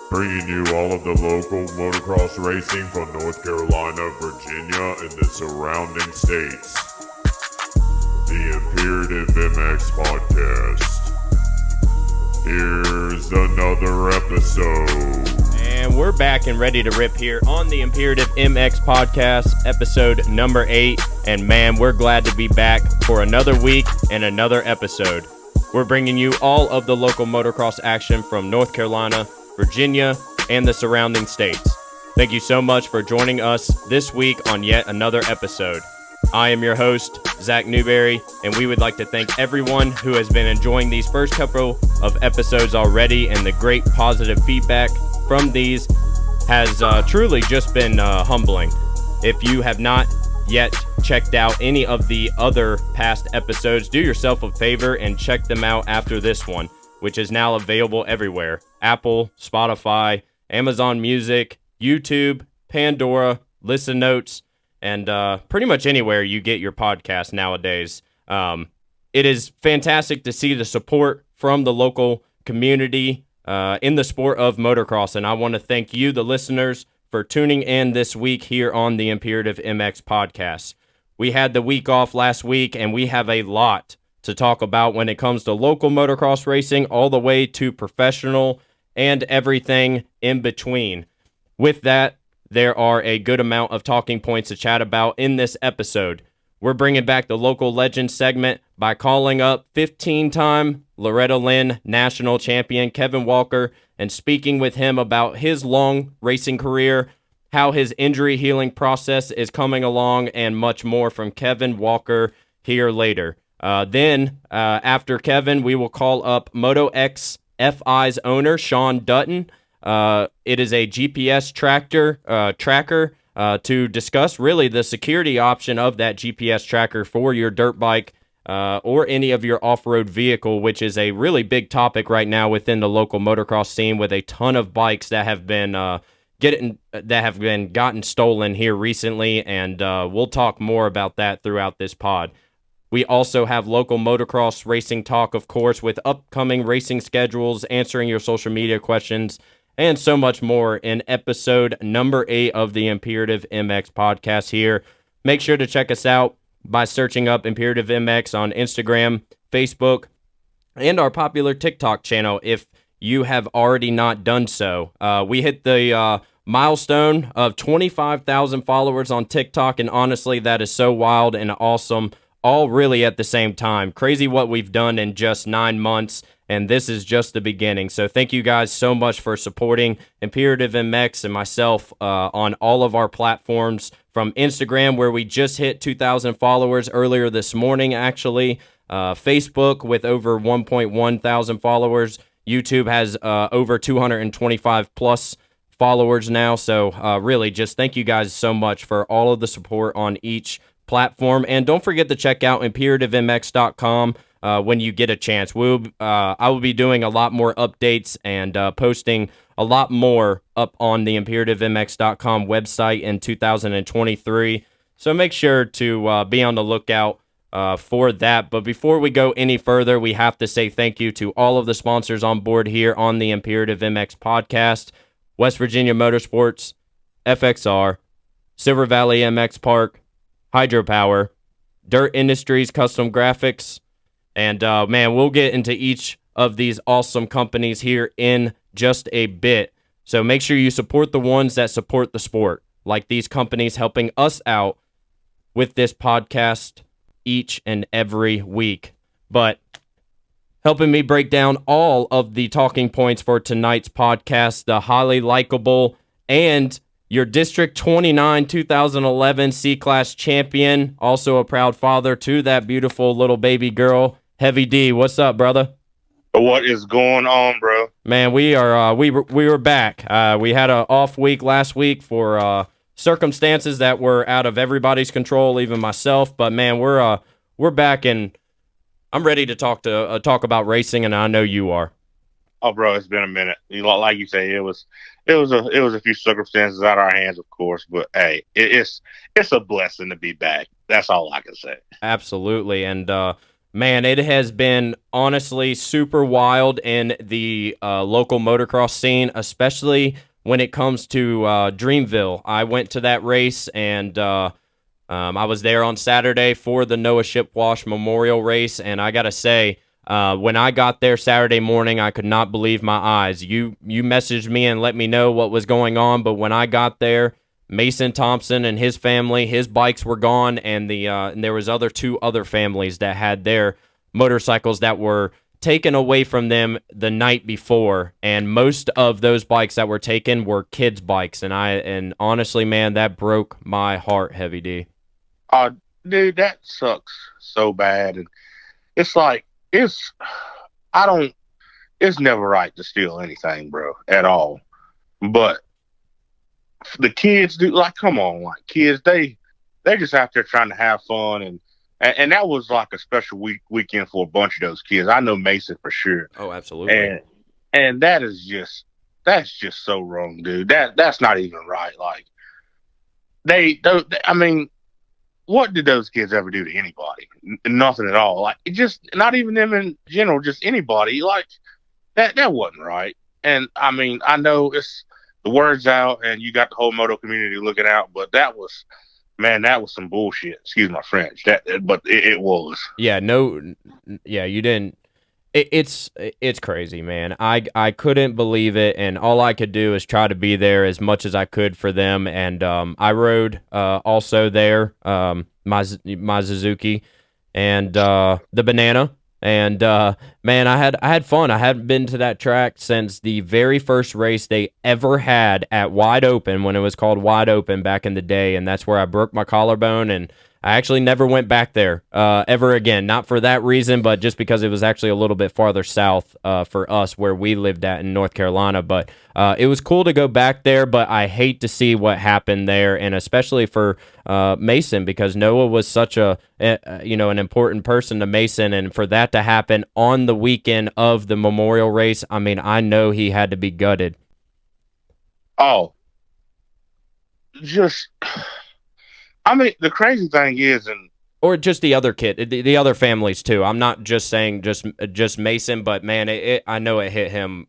bringing you all of the local motocross racing from North Carolina, Virginia, and the surrounding states. The Imperative MX Podcast. Here's another episode. And we're back and ready to rip here on the Imperative MX Podcast, episode number 8. And man, we're glad to be back for another week and another episode. We're bringing you all of the local motocross action from North Carolina, Virginia, and the surrounding states. Thank you so much for joining us this week on yet another episode. I am your host, Zach Newberry, and we would like to thank everyone who has been enjoying these first couple of episodes already, and the great positive feedback from these has truly just been humbling. If you have not yet checked out any of the other past episodes, do yourself a favor and check them out after this one, which is now available everywhere: Apple, Spotify, Amazon Music, YouTube, Pandora, Listen Notes, and pretty much anywhere you get your podcast nowadays. It is fantastic to see the support from the local community in the sport of motocross, and I want to thank you, the listeners, for tuning in this week here on the Imperative MX Podcast. We had the week off last week, and we have a lot to talk about when it comes to local motocross racing, all the way to professional and everything in between. With that, there are a good amount of talking points to chat about in this episode. We're bringing back the local legend segment by calling up 15-time Loretta Lynn national champion Kevin Walker and speaking with him about his long racing career, how his injury healing process is coming along, and much more from Kevin Walker here later. Then, after Kevin, we will call up MotoX-FI's owner, Shawn Dutton. It is a GPS tracker to discuss really the security option of that GPS tracker for your dirt bike or any of your off-road vehicle, which is a really big topic right now within the local motocross scene, with a ton of bikes that have been gotten stolen here recently, and we'll talk more about that throughout this pod. We also have local motocross racing talk, of course, with upcoming racing schedules, answering your social media questions, and so much more in episode number 8 of the Imperative MX Podcast here. Make sure to check us out by searching up Imperative MX on Instagram, Facebook, and our popular TikTok channel if you have already not done so. We hit the milestone of 25,000 followers on TikTok, and honestly, that is so wild and awesome, all really at the same time. Crazy what we've done in just 9 months, and this is just the beginning. So thank you guys so much for supporting Imperative MX and myself on all of our platforms, from Instagram, where we just hit 2,000 followers earlier this morning, actually. Facebook with over 1.1 thousand followers. YouTube has over 225 plus followers now. So really, just thank you guys so much for all of the support on each platform. And don't forget to check out imperativemx.com when you get a chance. I will be doing a lot more updates and posting a lot more up on the imperativemx.com website in 2023. So make sure to be on the lookout for that. But before we go any further, we have to say thank you to all of the sponsors on board here on the Imperative MX Podcast: West Virginia Motorsports, FXR, Silver Valley MX Park, Hydropower, Dirt Industries Custom Graphics, and man, we'll get into each of these awesome companies here in just a bit. So make sure you support the ones that support the sport, like these companies helping us out with this podcast each and every week. But helping me break down all of the talking points for tonight's podcast, the highly likable and your District 29 2011 C-Class champion, also a proud father to that beautiful little baby girl, Heavy D. What's up, brother? What is going on, bro? Man, we were back. We had an off week last week for circumstances that were out of everybody's control, even myself. But man, we're back, and I'm ready to talk about racing, and I know you are. Oh, bro, it's been a minute. Like you say, it was a few circumstances out of our hands, of course. But hey, it's a blessing to be back. That's all I can say. Absolutely, and Man, it has been honestly super wild in the local motocross scene, especially when it comes to Dreamville. I went to that race, and I was there on Saturday for the Noah Shipwash Memorial Race, and I gotta say, when I got there Saturday morning, I could not believe my eyes. You messaged me and let me know what was going on, but when I got there, Mason Thompson and his family, his bikes were gone, and and there was two other families that had their motorcycles that were taken away from them the night before, and most of those bikes that were taken were kids' bikes, and honestly, man, that broke my heart, Heavy D. Uh, Dude, that sucks so bad. And it's like, I don't, it's never right to steal anything, bro, at all. But the kids do, like, come on, like, kids, they just out there trying to have fun. And that was like a special weekend for a bunch of those kids. I know Mason for sure. Oh, absolutely. And that's just so wrong, dude. That's not even right. Like, I mean, what did those kids ever do to anybody? Nothing at all. Like, it just, not even them in general, just anybody. Like, that wasn't right. And I mean, I know it's the word's out, and you got the whole moto community looking out, but that was some bullshit. Excuse my French. But it was. Yeah, no, yeah, you didn't. It's crazy, man. I couldn't believe it, and all I could do is try to be there as much as I could for them. And I rode also there, my Suzuki, and the Banana. And man, I had fun. I hadn't been to that track since the very first race they ever had at Wide Open, when it was called Wide Open back in the day, and that's where I broke my collarbone, and I actually never went back there ever again. Not for that reason, but just because it was actually a little bit farther south for us where we lived at in North Carolina. But it was cool to go back there, but I hate to see what happened there, and especially for Mason, because Noah was such an important person to Mason, and for that to happen on the weekend of the Memorial Race, I mean, I know he had to be gutted. Oh, just, I mean, the crazy thing is, and Or just the other kid, the other families too. I'm not just saying just Mason, but man, I know it hit him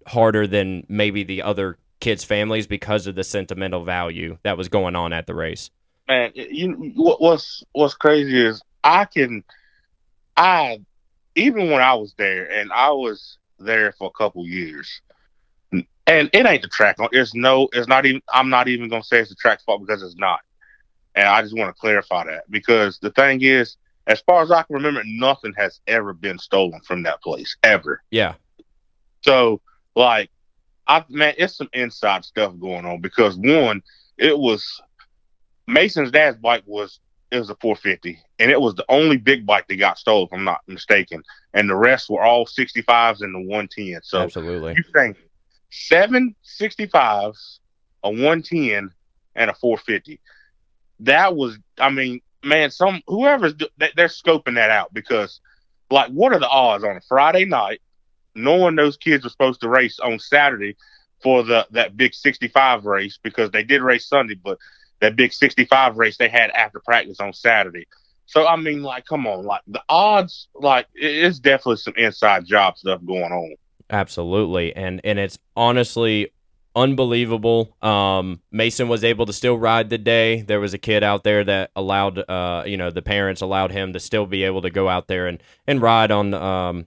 harder than maybe the other kids' families because of the sentimental value that was going on at the race. man, what's crazy is I even when I was there, and I was there for a couple years, and it ain't the track. It's not even. I'm not even gonna say it's the track's fault, because it's not. And I just want to clarify that, because the thing is, as far as I can remember, nothing has ever been stolen from that place, ever. Yeah. So, like, man, it's some inside stuff going on, because one, it was Mason's dad's bike it was a 450, and it was the only big bike that got stolen, if I'm not mistaken. And the rest were all 65s and the 110. So Absolutely. you think 7 65s, a 110, and a 450. That was, I mean, man, they're scoping that out, because, like, what are the odds on a Friday night, knowing those kids were supposed to race on Saturday for that big 65 race, because they did race Sunday, but that big 65 race they had after practice on Saturday. So, I mean, like, come on, like, the odds, like, it's definitely some inside job stuff going on. Absolutely. And it's honestly unbelievable. Mason was able to still ride the day. There was a kid out there that allowed, the parents allowed him to still be able to go out there and ride on,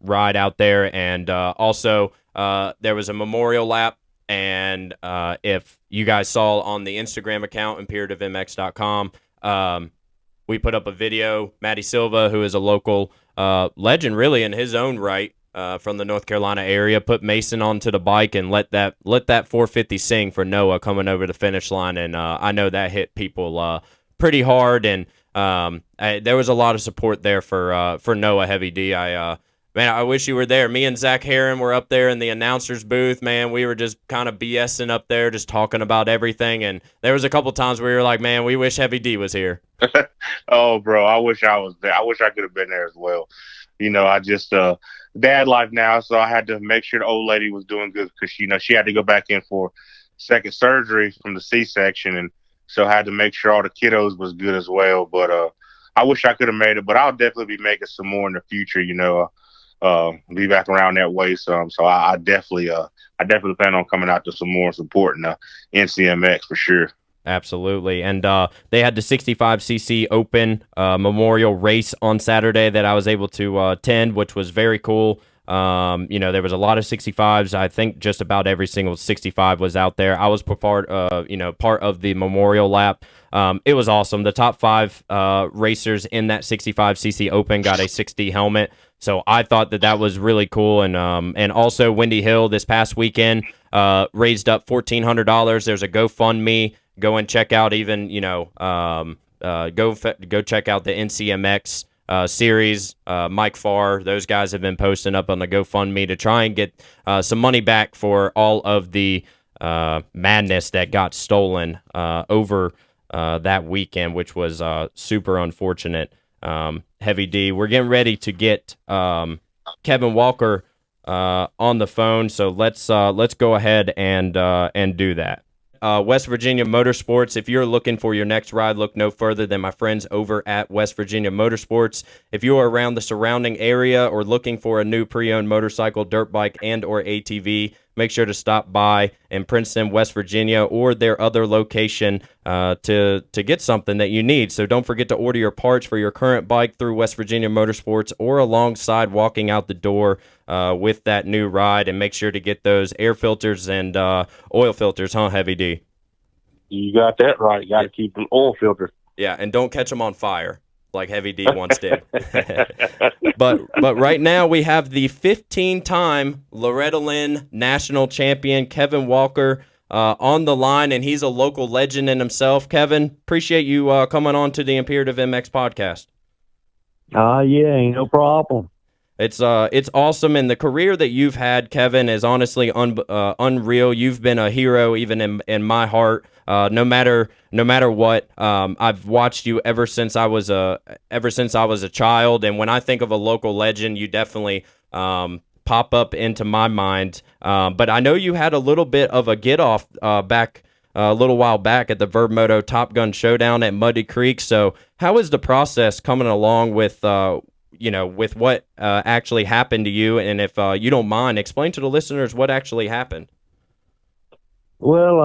ride out there. And also, there was a memorial lap. And if you guys saw on the Instagram account, imperativemx.com, we put up a video. Matty Silva, who is a local legend, really, in his own right, from the North Carolina area, put Mason onto the bike and let that 450 sing for Noah coming over the finish line. And I know that hit people pretty hard. And there was a lot of support there for Noah, Heavy D. Man, I wish you were there. Me and Zach Heron were up there in the announcer's booth, man. We were just kind of BSing up there, just talking about everything. And there was a couple times where we were like, man, we wish Heavy D was here. Oh, bro, I wish I was there. I wish I could have been there as well. I just, dad life now, so I had to make sure the old lady was doing good, because, she had to go back in for second surgery from the C-section. And so I had to make sure all the kiddos was good as well. But I wish I could have made it, but I'll definitely be making some more in the future. Be back around that way some. So I definitely plan on coming out to some more and supporting NCMX for sure. Absolutely. And they had the 65cc Open Memorial race on Saturday that I was able to attend, which was very cool. There was a lot of 65s. I think just about every single 65 was out there. I was part of the Memorial Lap. It was awesome. The top 5 racers in that 65cc Open got a 60 helmet. So I thought that was really cool. And also Windy Hill this past weekend raised up $1,400. There's a GoFundMe. Go and check out go check out the NCMX series. Mike Farr, those guys have been posting up on the GoFundMe to try and get some money back for all of the madness that got stolen over that weekend, which was super unfortunate. Heavy D, we're getting ready to get Kevin Walker on the phone, so let's go ahead and do that. West Virginia Motorsports. If you're looking for your next ride, look no further than my friends over at West Virginia Motorsports. If you are around the surrounding area or looking for a new pre-owned motorcycle, dirt bike, and or ATV, make sure to stop by in Princeton, West Virginia, or their other location to get something that you need. So don't forget to order your parts for your current bike through West Virginia Motorsports or alongside walking out the door with that new ride, and make sure to get those air filters and oil filters, huh, Heavy D? You got that right. You got to keep them oil filters. Yeah, and don't catch them on fire like Heavy D once did. But right now we have the 15-time Loretta Lynn national champion Kevin Walker on the line, and he's a local legend in himself. Kevin, appreciate you coming on to the Imperative MX podcast. Yeah, ain't no problem. It's awesome, and the career that you've had, Kevin, is honestly unreal. You've been a hero even in my heart. No matter what, I've watched you ever since I was a child, and when I think of a local legend, you definitely pop up into my mind. But I know you had a little bit of a get off back a little while back at the Verb-Moto Top Gun Showdown at Muddy Creek. So how is the process coming along with with what actually happened to you? And if you don't mind, explain to the listeners what actually happened. Well,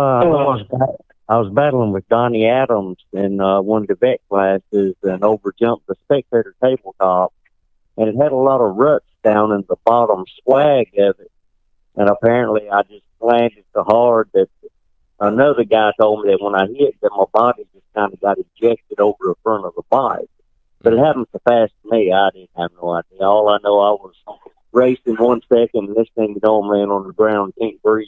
I was battling with Donnie Adams in one of the vet classes and overjumped the spectator tabletop, and it had a lot of ruts down in the bottom swag of it. And apparently I just landed so hard that another guy told me that when I hit, that my body just kind of got ejected over the front of the bike. But it happened so fast to me, I didn't have no idea. All I know, I was racing 1 second, and this thing is on laying on the ground, can't breathe.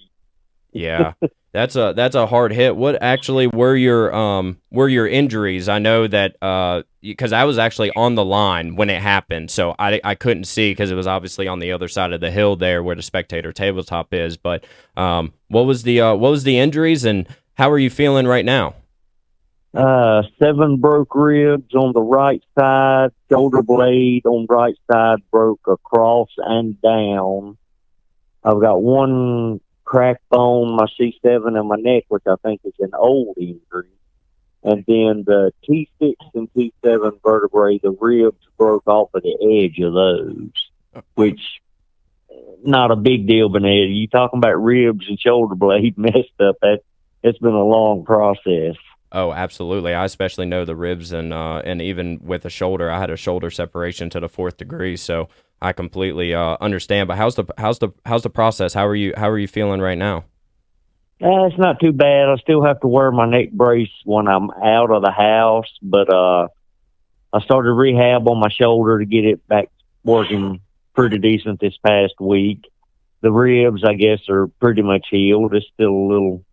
Yeah, that's a hard hit. What actually were your injuries? I know that because I was actually on the line when it happened, so I couldn't see because it was obviously on the other side of the hill there where the spectator tabletop is. But what was the injuries, and how are you feeling right now? 7 broke ribs on the right side, shoulder blade on right side broke across and down. I've got 1 cracked bone, my C7 in my neck, which I think is an old injury. And then the T6 and T7 vertebrae, the ribs broke off of the edge of those, which not a big deal, but you talking about ribs and shoulder blade messed up. It's been a long process. Oh, absolutely. I especially know the ribs and even with the shoulder, I had a shoulder separation to the 4th degree, so I completely understand. But how's the process? How are you feeling right now? It's not too bad. I still have to wear my neck brace when I'm out of the house, but I started rehab on my shoulder to get it back working pretty decent this past week. The ribs, I guess, are pretty much healed. It's still a little.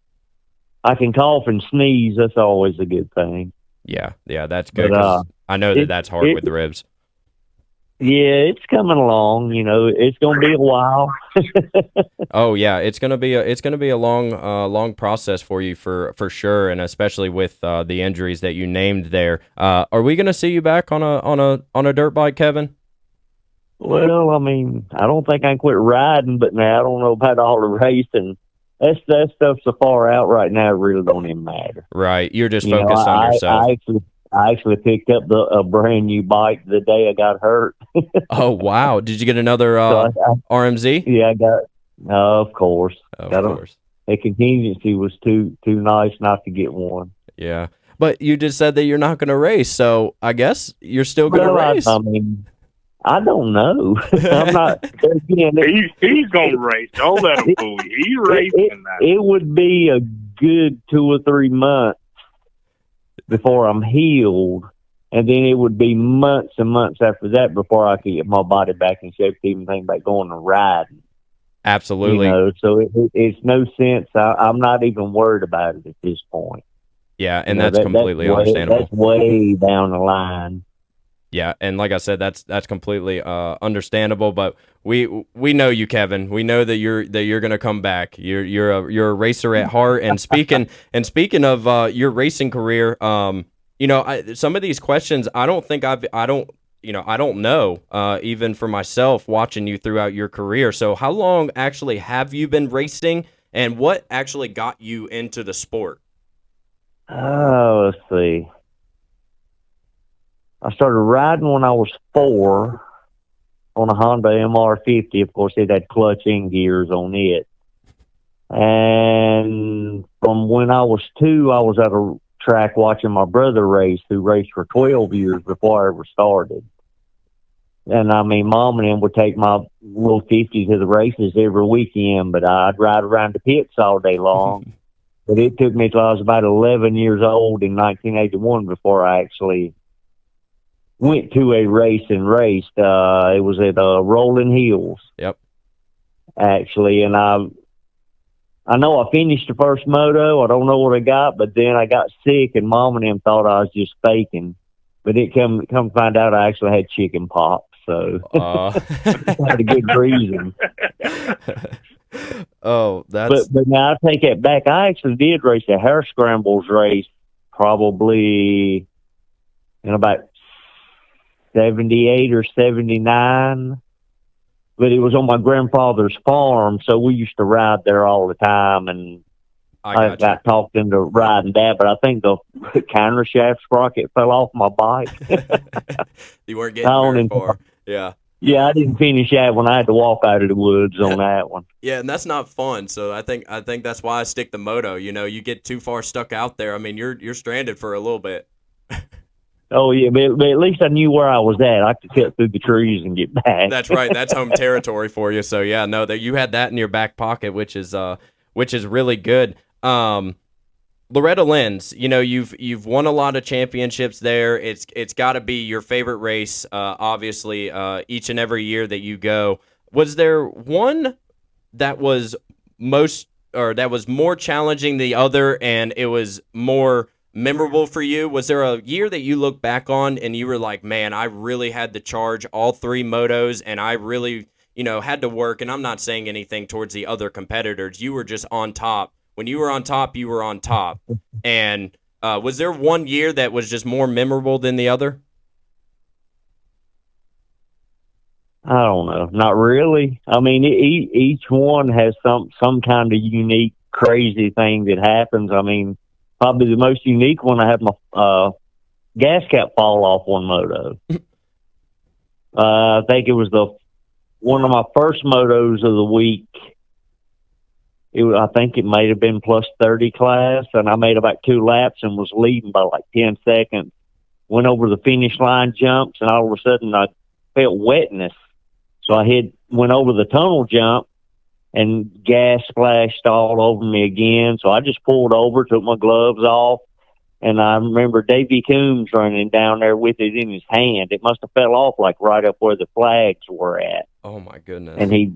I can cough and sneeze. That's always a good thing. Yeah, that's good. But, I know that's hard with the ribs. Yeah, it's coming along. It's going to be a while. Oh yeah, it's gonna be a long process for you for sure, and especially with the injuries that you named there. Are we gonna see you back on a dirt bike, Kevin? Well, I mean, I don't think I can quit riding, but now I don't know about all the racing. That stuff's so far out right now, it really don't even matter. Right, you're just focused on yourself. I actually picked up a brand new bike the day I got hurt. Oh, wow. Did you get another So RMZ? yeah, I got. Of course. Of Got course. a contingency was too nice not to get one. Yeah. But you just said that you're not going to race, so I guess you're still going to race. I mean, I don't know. I'm not. Again, He's gonna race. Don't let him fool you. He's racing now. it would be a good 2 or 3 months before I'm healed, and then it would be months and months after that before I could get my body back in shape to even think about going and riding. Absolutely. You know, so it's no sense. I'm not even worried about it at this point. Yeah, and that's completely understandable. That's way down the line. Yeah, and like I said, that's completely understandable. But we know you, Kevin. We know that you're going to come back. You're a racer at heart. And speaking of your racing career, some of these questions I don't know even for myself watching you throughout your career. So how long actually have you been racing, and what actually got you into the sport? Oh, let's see. I started riding when I was 4 on a Honda MR50. Of course, it had clutch and gears on it. And from when I was 2, I was at a track watching my brother race, who raced for 12 years before I ever started. And I mean, Mom and them would take my little 50 to the races every weekend, but I'd ride around the pits all day long. But it took me till I was about 11 years old in 1981 before I actually went to a race and raced. It was at Rolling Hills. Yep. Actually, and I know I finished the first moto. I don't know what I got, but then I got sick, and Mom and them thought I was just faking. But it come to find out I actually had chicken pox, so had a good reason. Oh, that's. But now I take it back. I actually did race a hare scrambles race, probably in about 78 or 79. But it was on my grandfather's farm, so we used to ride there all the time, and I got talked into riding that, but I think the counter shaft sprocket fell off my bike. You weren't getting very far. Yeah. Yeah, I didn't finish that when I had to walk out of the woods on that one. Yeah, and that's not fun. So I think that's why I stick to moto. You know, you get too far stuck out there. I mean, you're stranded for a little bit. Oh yeah, but at least I knew where I was at. I could cut through the trees and get back. That's right. That's home territory for you. So yeah, no, that you had that in your back pocket, which is really good. Loretta Lynn's, you know, you've won a lot of championships there. It's got to be your favorite race, obviously, each and every year that you go. Was there one that was more challenging than the other, and it was more memorable for you? Was there a year that you look back on and you were like, man, I really had to charge all 3 motos, and I really, had to work? And I'm not saying anything towards the other competitors. You were just on top. When you were on top, you were on top. And was there one year that was just more memorable than the other? I don't know. Not really. I mean, each one has some kind of unique, crazy thing that happens. I mean, probably the most unique one, I had my gas cap fall off one moto. I think it was one of my first motos of the week. I think it might have been plus 30 class, and I made about 2 laps and was leading by like 10 seconds. Went over the finish line jumps, and all of a sudden I felt wetness. So I went over the tunnel jump, and gas splashed all over me again. So I just pulled over, took my gloves off, and I remember Davey Coombs running down there with it in his hand. It must have fell off like right up where the flags were at. Oh my goodness! And he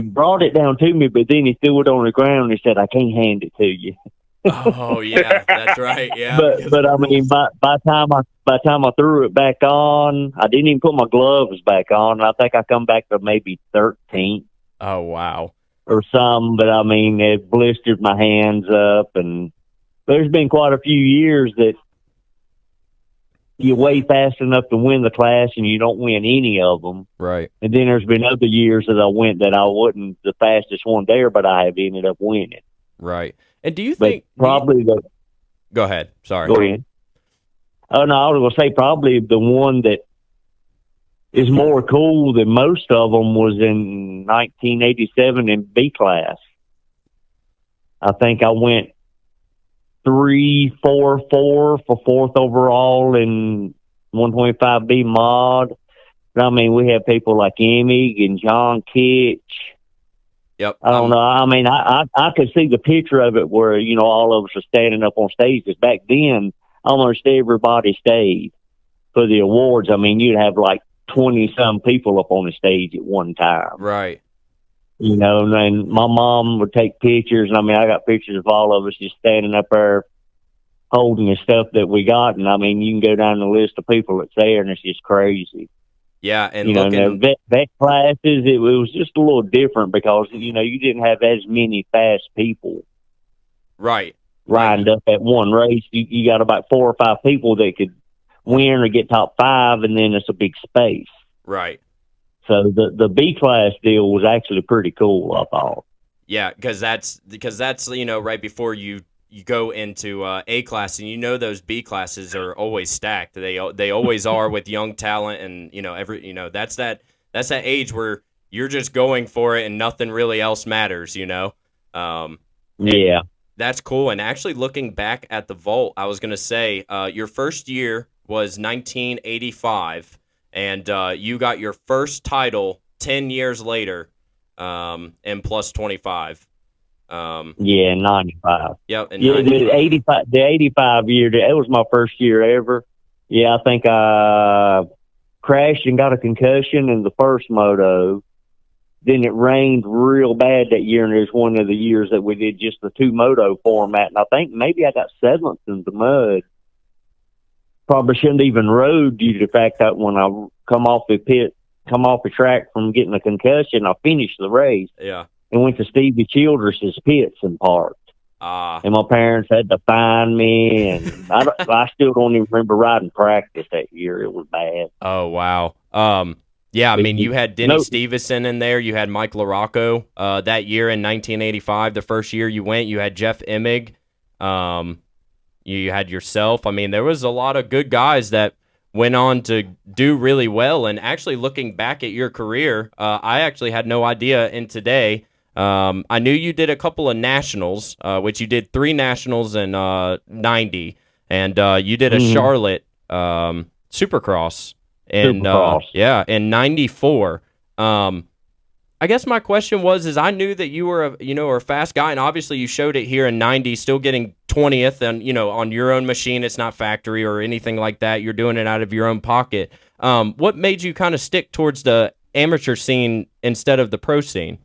brought it down to me, but then he threw it on the ground and he said, I can't hand it to you. Oh yeah, that's right. Yeah. But I mean, by the time I threw it back on, I didn't even put my gloves back on. I think I come back to maybe 13th. Oh wow. Or something, but I mean, it blistered my hands up, and there's been quite a few years that you weigh fast enough to win the class and you don't win any of them. Right. And then there's been other years that I went that I wasn't the fastest one there, but I have ended up winning. Right. And do you think probably Go ahead. Sorry. Go ahead. Oh, no, I was going to say probably the one that is more cool than most of them was in 1987 in B class. I think I went 3-4-4 for fourth overall in 125B mod. I mean, we had people like Emig and John Kitch. Yep. I don't know. I mean, I could see the picture of it where, you know, all of us are standing up on stage. Because back then, almost everybody stayed for the awards. I mean, you'd have like 20-some people up on the stage at one time. Right. You know, and then my mom would take pictures. And I mean, I got pictures of all of us just standing up there holding the stuff that we got. And I mean, you can go down the list of people that's there, and it's just crazy. Yeah, and you looking... know, vet classes, it was just a little different because, you know, you didn't have as many fast people. Right. Lined up at one race. You got about 4 or 5 people that could win or get top 5, and then it's a big space. Right. So the B class deal was actually pretty cool, I thought. Yeah, because that's you know, right before you go into A class, and you know those B classes are always stacked. They always are with young talent, and you know that's that age where you're just going for it and nothing really else matters. You know. Yeah. That's cool. And actually, looking back at the vault, I was gonna say your first year was 1985. And you got your first title 10 years later in plus 25. Yeah, 95. Yep. And yeah, the 85 year, that was my first year ever. Yeah, I think I crashed and got a concussion in the first moto. Then it rained real bad that year, and it was one of the years that we did just the 2 moto format. And I think maybe I got 7th in the mud. Probably shouldn't even rode due to the fact that when I come off the track from getting a concussion, I finished the race. Yeah. And went to Stevie Childress's pits and parked. And my parents had to find me, and I still don't even remember riding practice that year. It was bad. Oh, wow. Yeah, I mean, you had Denny Stevenson in there. You had Mike LaRocco that year in 1985. The first year you went, you had Jeff Emig. You had yourself. I mean, there was a lot of good guys that went on to do really well. And actually, looking back at your career, I actually had no idea. And today, I knew you did a couple of nationals, which you did 3 nationals in 90, and you did a Charlotte Supercross in in 94. I guess my question is I knew that you were a fast guy, and obviously you showed it here in 90, still getting 20th, and on your own machine. It's not factory or anything like that. You're doing it out of your own pocket. What made you kind of stick towards the amateur scene instead of the pro scene?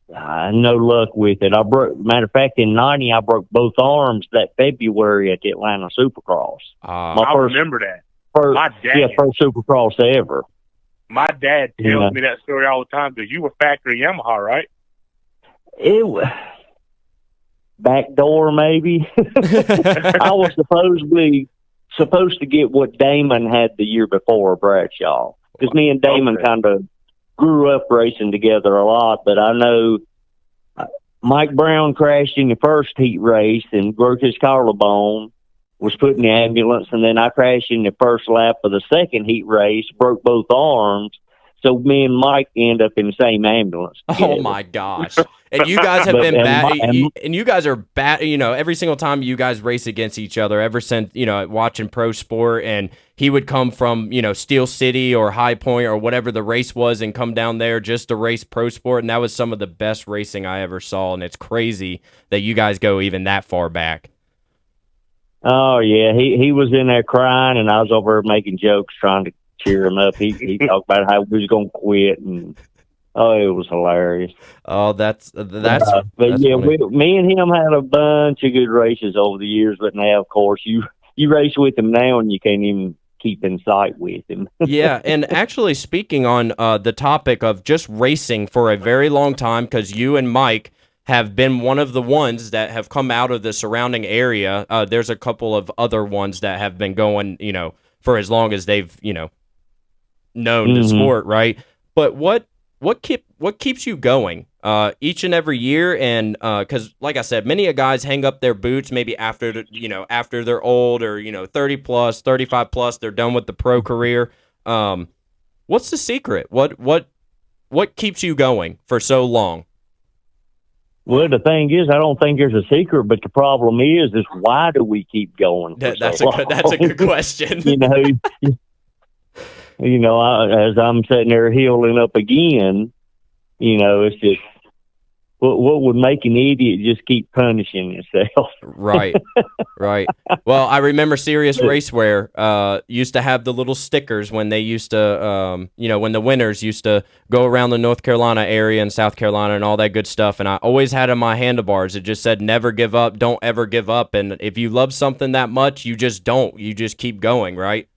No luck with it. Matter of fact, in 90, I broke both arms that February at the Atlanta Supercross. I remember that. First Supercross ever. My dad tells me that story all the time because you were factory Yamaha, right? It was backdoor, maybe. I was supposed to get what Damon had the year before, Bradshaw. Because me and Damon kind of grew up racing together a lot. But I know Mike Brown crashed in the first heat race and broke his collarbone, was put in the ambulance, and then I crashed in the first lap of the second heat race, broke both arms. So me and Mike end up in the same ambulance together. Oh my gosh! And you guys have been bad. And you guys are bad. Every single time you guys race against each other, ever since watching pro sport, and he would come from Steel City or High Point or whatever the race was, and come down there just to race pro sport, and that was some of the best racing I ever saw. And it's crazy that you guys go even that far back. Oh yeah, he was in there crying, and I was over making jokes trying to cheer him up. He talked about how he was going to quit, and it was hilarious. Oh, that's but yeah, me and him had a bunch of good races over the years. But now, of course, you race with him now, and you can't even keep in sight with him. Yeah, and actually, speaking on the topic of just racing for a very long time, because you and Mike have been one of the ones that have come out of the surrounding area. There's a couple of other ones that have been going, for as long as they've, known the sport, right? But what what keeps you going each and every year? And because, like I said, many of guys hang up their boots maybe after after they're old, or 30 plus, 35 plus, they're done with the pro career. What's the secret? What keeps you going for so long? Well, the thing is, I don't think there's a secret, but the problem is why do we keep going? That's a good question. As I'm sitting there healing up again, it's just what would make an idiot just keep punishing himself? Right. Well, I remember Serious Racewear used to have the little stickers when they used to, when the winners used to go around the North Carolina area and South Carolina and all that good stuff. And I always had on my handlebars, it just said, never give up, don't ever give up. And if you love something that much, you just don't. You just keep going, right?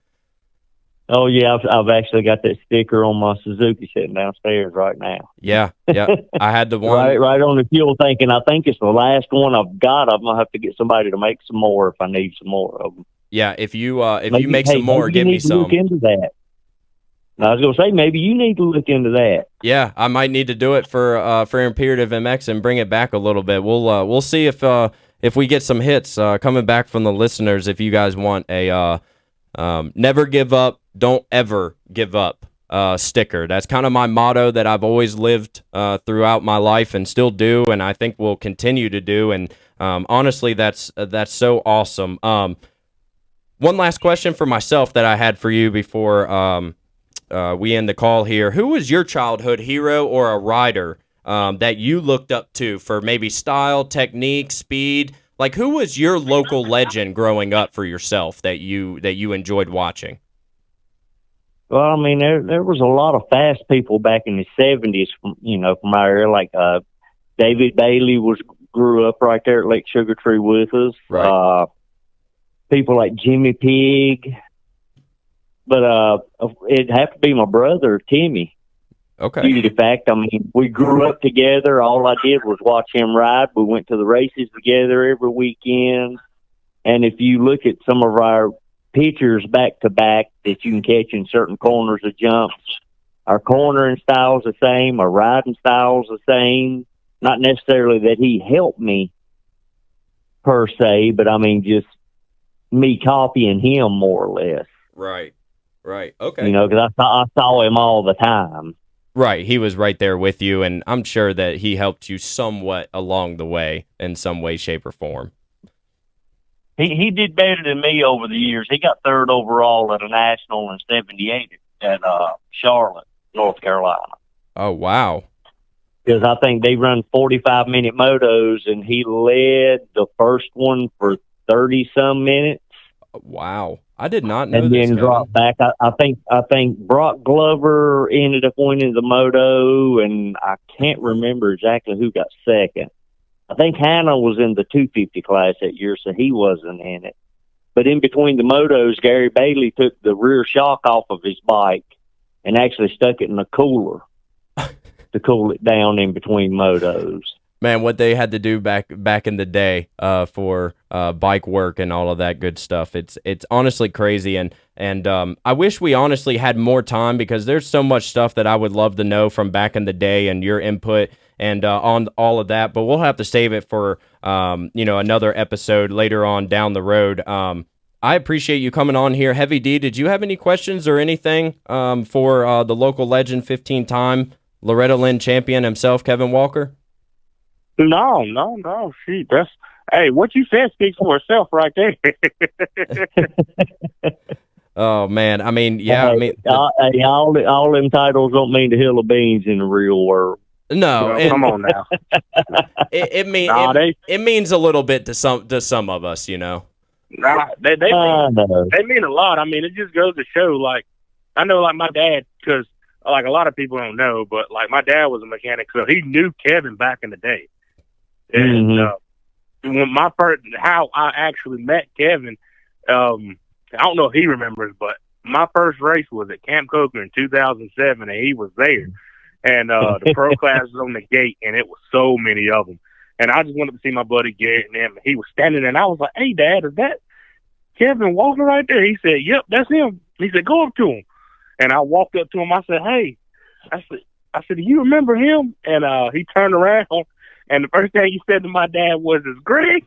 Oh, yeah, I've actually got that sticker on my Suzuki sitting downstairs right now. Yeah. I had the one. right on the fuel tank, and I think it's the last one I've got. I'm going to have to get somebody to make some more if I need some more of them. Yeah, if you make some more, give me some. Look into that. I was going to say, maybe you need to look into that. Yeah, I might need to do it for Imperative MX and bring it back a little bit. We'll see if we get some hits coming back from the listeners. If you guys want a never give up, don't ever give up sticker. That's kind of my motto that I've always lived throughout my life and still do, and I think will continue to do. And honestly, that's so awesome. One last question for myself that I had for you before we end the call here. Who was your childhood hero or a rider that you looked up to for maybe style, technique, speed? Like, who was your local legend growing up for yourself that you enjoyed watching? Well, I mean, there was a lot of fast people back in the 70s, from our area. Like David Bailey grew up right there at Lake Sugar Tree with us. Right. People like Jimmy Pig. But it'd have to be my brother, Timmy. Okay. Due to the fact, I mean, we grew up together. All I did was watch him ride. We went to the races together every weekend. And if you look at some of our pictures back to back that you can catch in certain corners of jumps, our cornering style's the same, our riding style's the same. Not necessarily that he helped me per se, but I mean just me copying him more or less. Right. Okay. Because I saw him all the time. Right. He was right there with you, and I'm sure that he helped you somewhat along the way in some way, shape, or form. He did better than me over the years. He got third overall at a national in '78 at Charlotte, North Carolina. Oh, wow. Because I think they run 45-minute motos, and he led the first one for 30-some minutes. Wow. I did not know and this. And then dropped back. I think Brock Glover ended up winning the moto, and I can't remember exactly who got second. I think Hannah was in the 250 class that year, so he wasn't in it. But in between the motos, Gary Bailey took the rear shock off of his bike and actually stuck it in a cooler to cool it down in between motos. Man, what they had to do back in the day for bike work and all of that good stuff. It's honestly crazy, and I wish we honestly had more time, because there's so much stuff that I would love to know from back in the day and your input and on all of that. But we'll have to save it for another episode later on down the road. I appreciate you coming on here. Heavy D, did you have any questions or anything for the local legend, 15-time Loretta Lynn champion himself, Kevin Walker? No. Shoot, hey, what you said speaks for itself right there. Oh man, I mean, yeah, all them titles don't mean the hill of beans in the real world. No, come on now. It means a little bit to some of us, Nah, they mean a lot. I mean, it just goes to show. Like, I know, like my dad, because like a lot of people don't know, but like my dad was a mechanic, so he knew Kevin back in the day. And when how I actually met Kevin, I don't know if he remembers, but my first race was at Camp Coker in 2007, and he was there. And the pro class was on the gate, and it was so many of them. And I just wanted to see my buddy Garrett and him. He was standing there, and I was like, "Hey, Dad, is that Kevin Walker right there?" He said, "Yep, that's him." He said, "Go up to him." And I walked up to him. I said, "Hey," I said, I said, "Do you remember him?" And he turned around, and the first thing he said to my dad was, "It's great."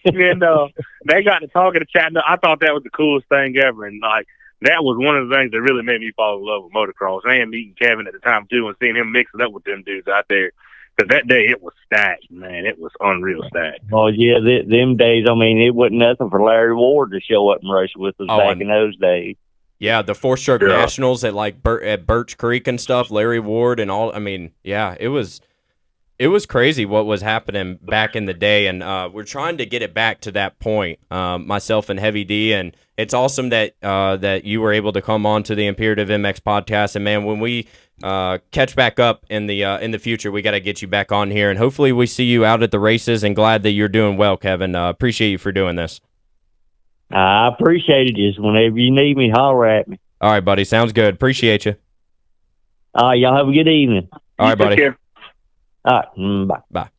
And they got to talking to chatting. I thought that was the coolest thing ever, and like that was one of the things that really made me fall in love with motocross. And meeting Kevin at the time too, and seeing him mixing up with them dudes out there. Because that day it was stacked, man. It was unreal stacked. Oh yeah, them days. I mean, it wasn't nothing for Larry Ward to show up and race with us back in those days. Yeah, the four-stroke nationals at like at Birch Creek and stuff. Larry Ward and all. I mean, yeah, it was crazy what was happening back in the day, and we're trying to get it back to that point. Myself and Heavy D, and it's awesome that that you were able to come on to the Imperative MX podcast. And man, when we catch back up in the future, we got to get you back on here, and hopefully we see you out at the races. And glad that you're doing well, Kevin. Appreciate you for doing this. I appreciate it. Just whenever you need me, holler at me. All right, buddy. Sounds good. Appreciate you. Y'all have a good evening. All right, buddy. All right, bye. Bye.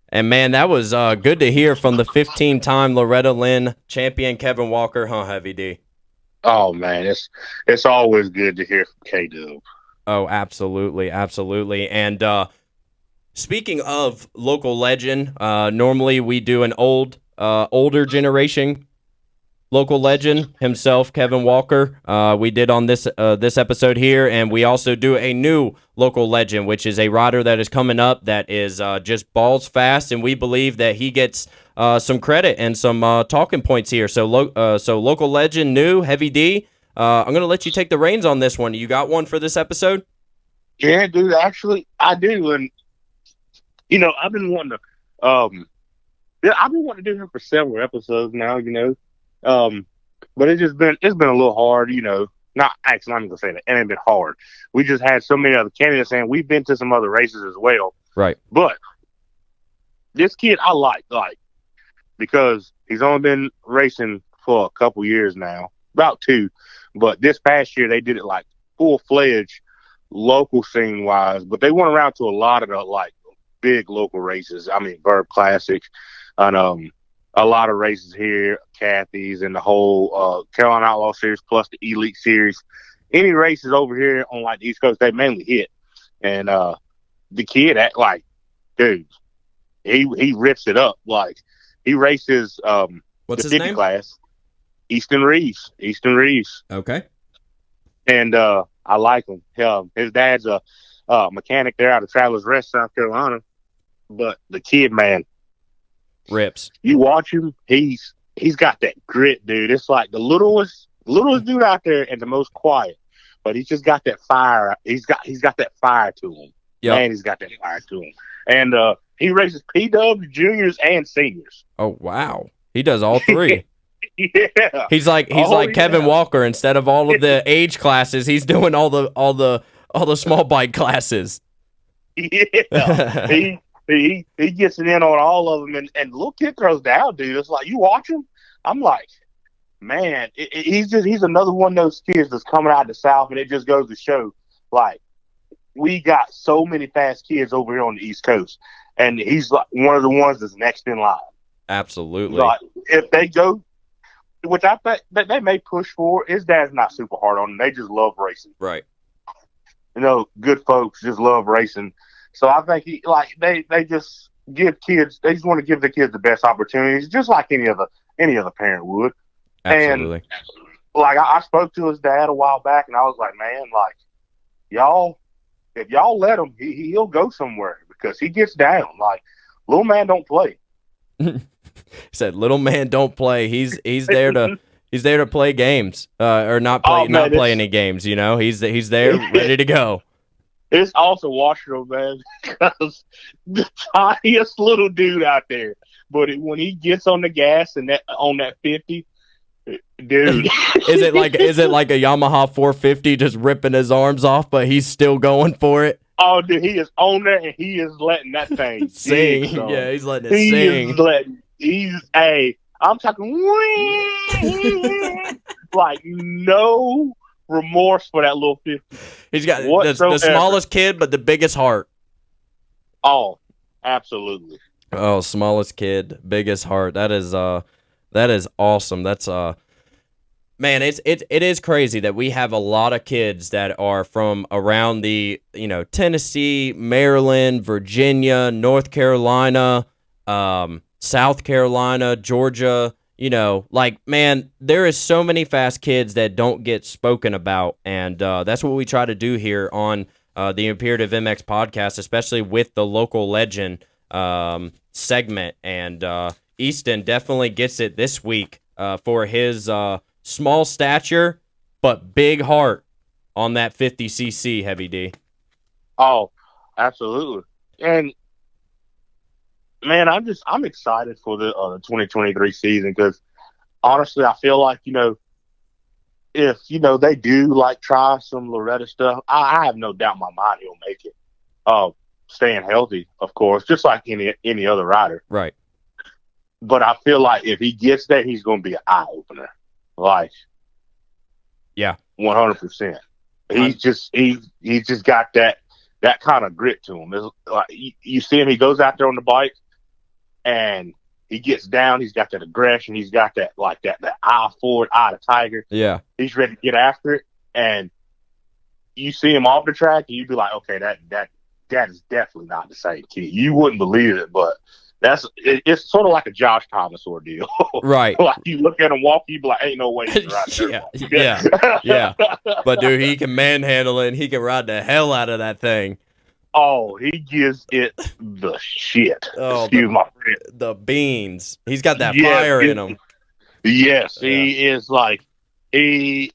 And man, that was good to hear from the 15-time Loretta Lynn champion Kevin Walker, huh, Heavy D? Oh man, it's always good to hear from K-Dub. Oh, absolutely, absolutely. And speaking of local legend, normally we do an older generation local legend himself, Kevin Walker. We did on this episode here, and we also do a new local legend, which is a rider that is coming up that is just balls fast, and we believe that he gets some credit and some talking points here. So local legend, new Heavy D. I'm gonna let you take the reins on this one. You got one for this episode? Yeah, dude. Actually, I do, and I've been wanting to do him for several episodes now. But it's been a little hard. Not actually. I'm gonna say that it ain't been hard. We just had so many other candidates, and we've been to some other races as well. Right. But this kid I like because he's only been racing for a couple years now, about 2. But this past year they did it like full-fledged local scene wise. But they went around to a lot of the big local races. I mean, Verb Classic, and a lot of races here, Kathy's, and the whole Carolina Outlaw Series plus the Elite Series. Any races over here on the East Coast, they mainly hit. And the kid, dude, he rips it up. He races what's the his 50 name? class, Easton Reeves. Okay. And I like him. His dad's a mechanic there out of Travelers Rest, South Carolina. But the kid, man, rips. You watch him, he's got that grit, dude. It's like the littlest dude out there and the most quiet, but he's just got that fire. He's got that fire to him. Yep. Man, he's got that fire to him. And he races P-Dubs, juniors, and seniors. Oh wow, he does all 3. Yeah, he's like Kevin Walker. Instead of all of the age classes, he's doing all the small bike classes. Yeah, he gets it in on all of them, and little kid throws down, dude. It's like you watch him. I'm like, man, he's another one of those kids that's coming out of the South, and it just goes to show, we got so many fast kids over here on the East Coast, and he's one of the ones that's next in line. Absolutely. If they go, which I think that they may push for, his dad's not super hard on them. They just love racing. Right. Good folks just love racing. So I think they just give kids. They just want to give the kids the best opportunities, just like any other parent would. Absolutely. And I spoke to his dad a while back, and I was like, man, y'all, if y'all let him, he'll go somewhere because he gets down. Little man don't play. He said, "Little man don't play." He's there to play games, or not play any games. He's there ready to go. It's also Washington, man, because the tiniest little dude out there. But when he gets on the gas and on that 50, dude. Is it like a Yamaha 450 just ripping his arms off, but he's still going for it? Oh, dude, he is on there and he is letting that thing sing. Yeah, he's letting it sing. I'm talking no remorse for that little 50. He's got the smallest kid, but the biggest heart. Oh, absolutely. Oh, smallest kid, biggest heart. That is awesome. That's Man, it is crazy that we have a lot of kids that are from around the, Tennessee, Maryland, Virginia, North Carolina, South Carolina, Georgia, man, there is so many fast kids that don't get spoken about, and that's what we try to do here on the Imperative MX podcast, especially with the local legend segment, and Easton definitely gets it this week for his small stature, but big heart on that 50cc, Heavy D. Oh, absolutely. And man, I'm excited for the 2023 season because honestly, I feel like if they do try some Loretta stuff, I have no doubt in my mind he'll make it. Staying healthy, of course, just like any other rider. Right. But I feel like if he gets that, he's going to be an eye opener. Yeah, 100%. He's just got that kind of grit to him. It's like you see him, he goes out there on the bike and he gets down. He's got that aggression. He's got that eye forward, eye of tiger. Yeah, he's ready to get after it. And you see him off the track, and you'd be like, okay, that is definitely not the same kid. You wouldn't believe it, but it's sort of like a Josh Thomas ordeal. Right. Like you look at him walk, you be like, ain't no way he's right there. Yeah. But dude, he can manhandle it and he can ride the hell out of that thing. Oh, he gives it the shit. Oh, excuse my friend. The beans. He's got that fire in him. Yes, yeah. He is like he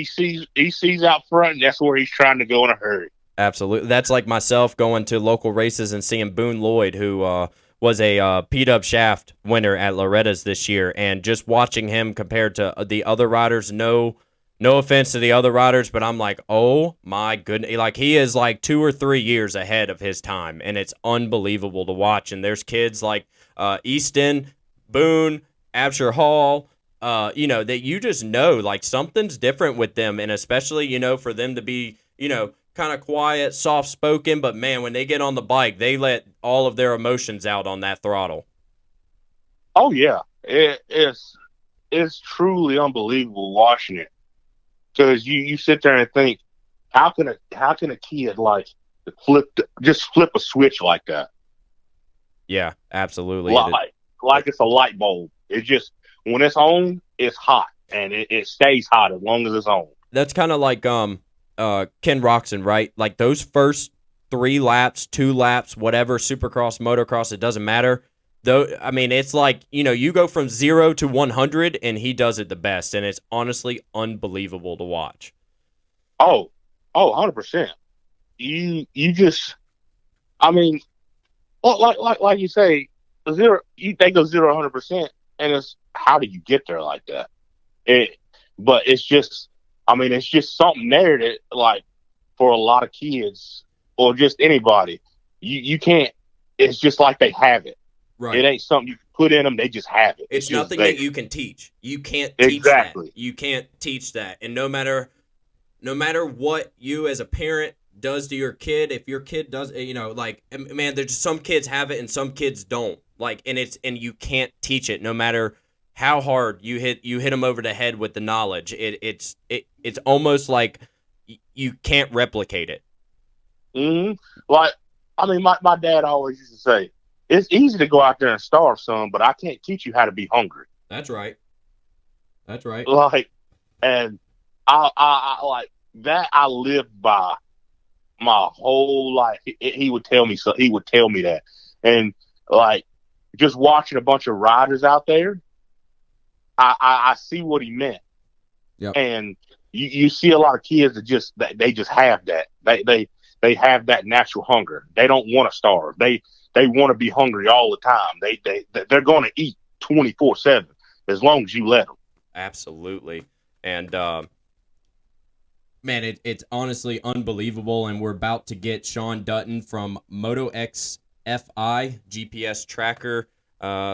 sees out front, and that's where he's trying to go in a hurry. Absolutely. That's like myself going to local races and seeing Boone Lloyd, who was a P-Dub Shaft winner at Loretta's this year, and just watching him compared to the other riders, no offense to the other riders, but I'm like, oh my goodness. Like, he is like 2 or 3 years ahead of his time, and it's unbelievable to watch. And there's kids like Easton, Boone, Absher Hall, that you just know, like, something's different with them, and especially, for them to be, kind of quiet, soft-spoken, but man, when they get on the bike, they let all of their emotions out on that throttle. Oh yeah, it's truly unbelievable watching it, because you sit there and think, how can a kid just flip a switch like that? Yeah, absolutely. Like it's a light bulb. It just, when it's on, it's hot, and it stays hot as long as it's on. That's kind of like Ken Roxon, right? Like those first 3 laps, 2 laps, whatever, Supercross, Motocross, it doesn't matter. Though, I mean, it's like, you go from 0 to 100 and he does it the best, and it's honestly unbelievable to watch. Oh, 100%. You just, I mean, like you say, they go 0 100%, and it's, how do you get there like that? But it's just, it's just something there that, like, for a lot of kids or just anybody, you can't, it's just like they have it. Right. It ain't something you put in them, they just have it. It's nothing that you can teach. You can't teach that. You can't teach that. And no matter what you as a parent does to your kid, if your kid does, man, there's some kids have it and some kids don't. Like, and you can't teach it no matter how hard you hit them over the head with the knowledge. It's almost like you can't replicate it. Mm-hmm. Like, my dad always used to say, it's easy to go out there and starve, son, but I can't teach you how to be hungry. That's right. Like, and I like that. I lived by my whole life. He would tell me so. He would tell me that, and like just watching a bunch of riders out there, I see what he meant. Yep. And you see a lot of kids that they just have that. They have that natural hunger. They don't want to starve. They want to be hungry all the time. They're going to eat 24/7 as long as you let them. Absolutely. And man, it's honestly unbelievable. And we're about to get Shawn Dutton from MotoX-FI GPS tracker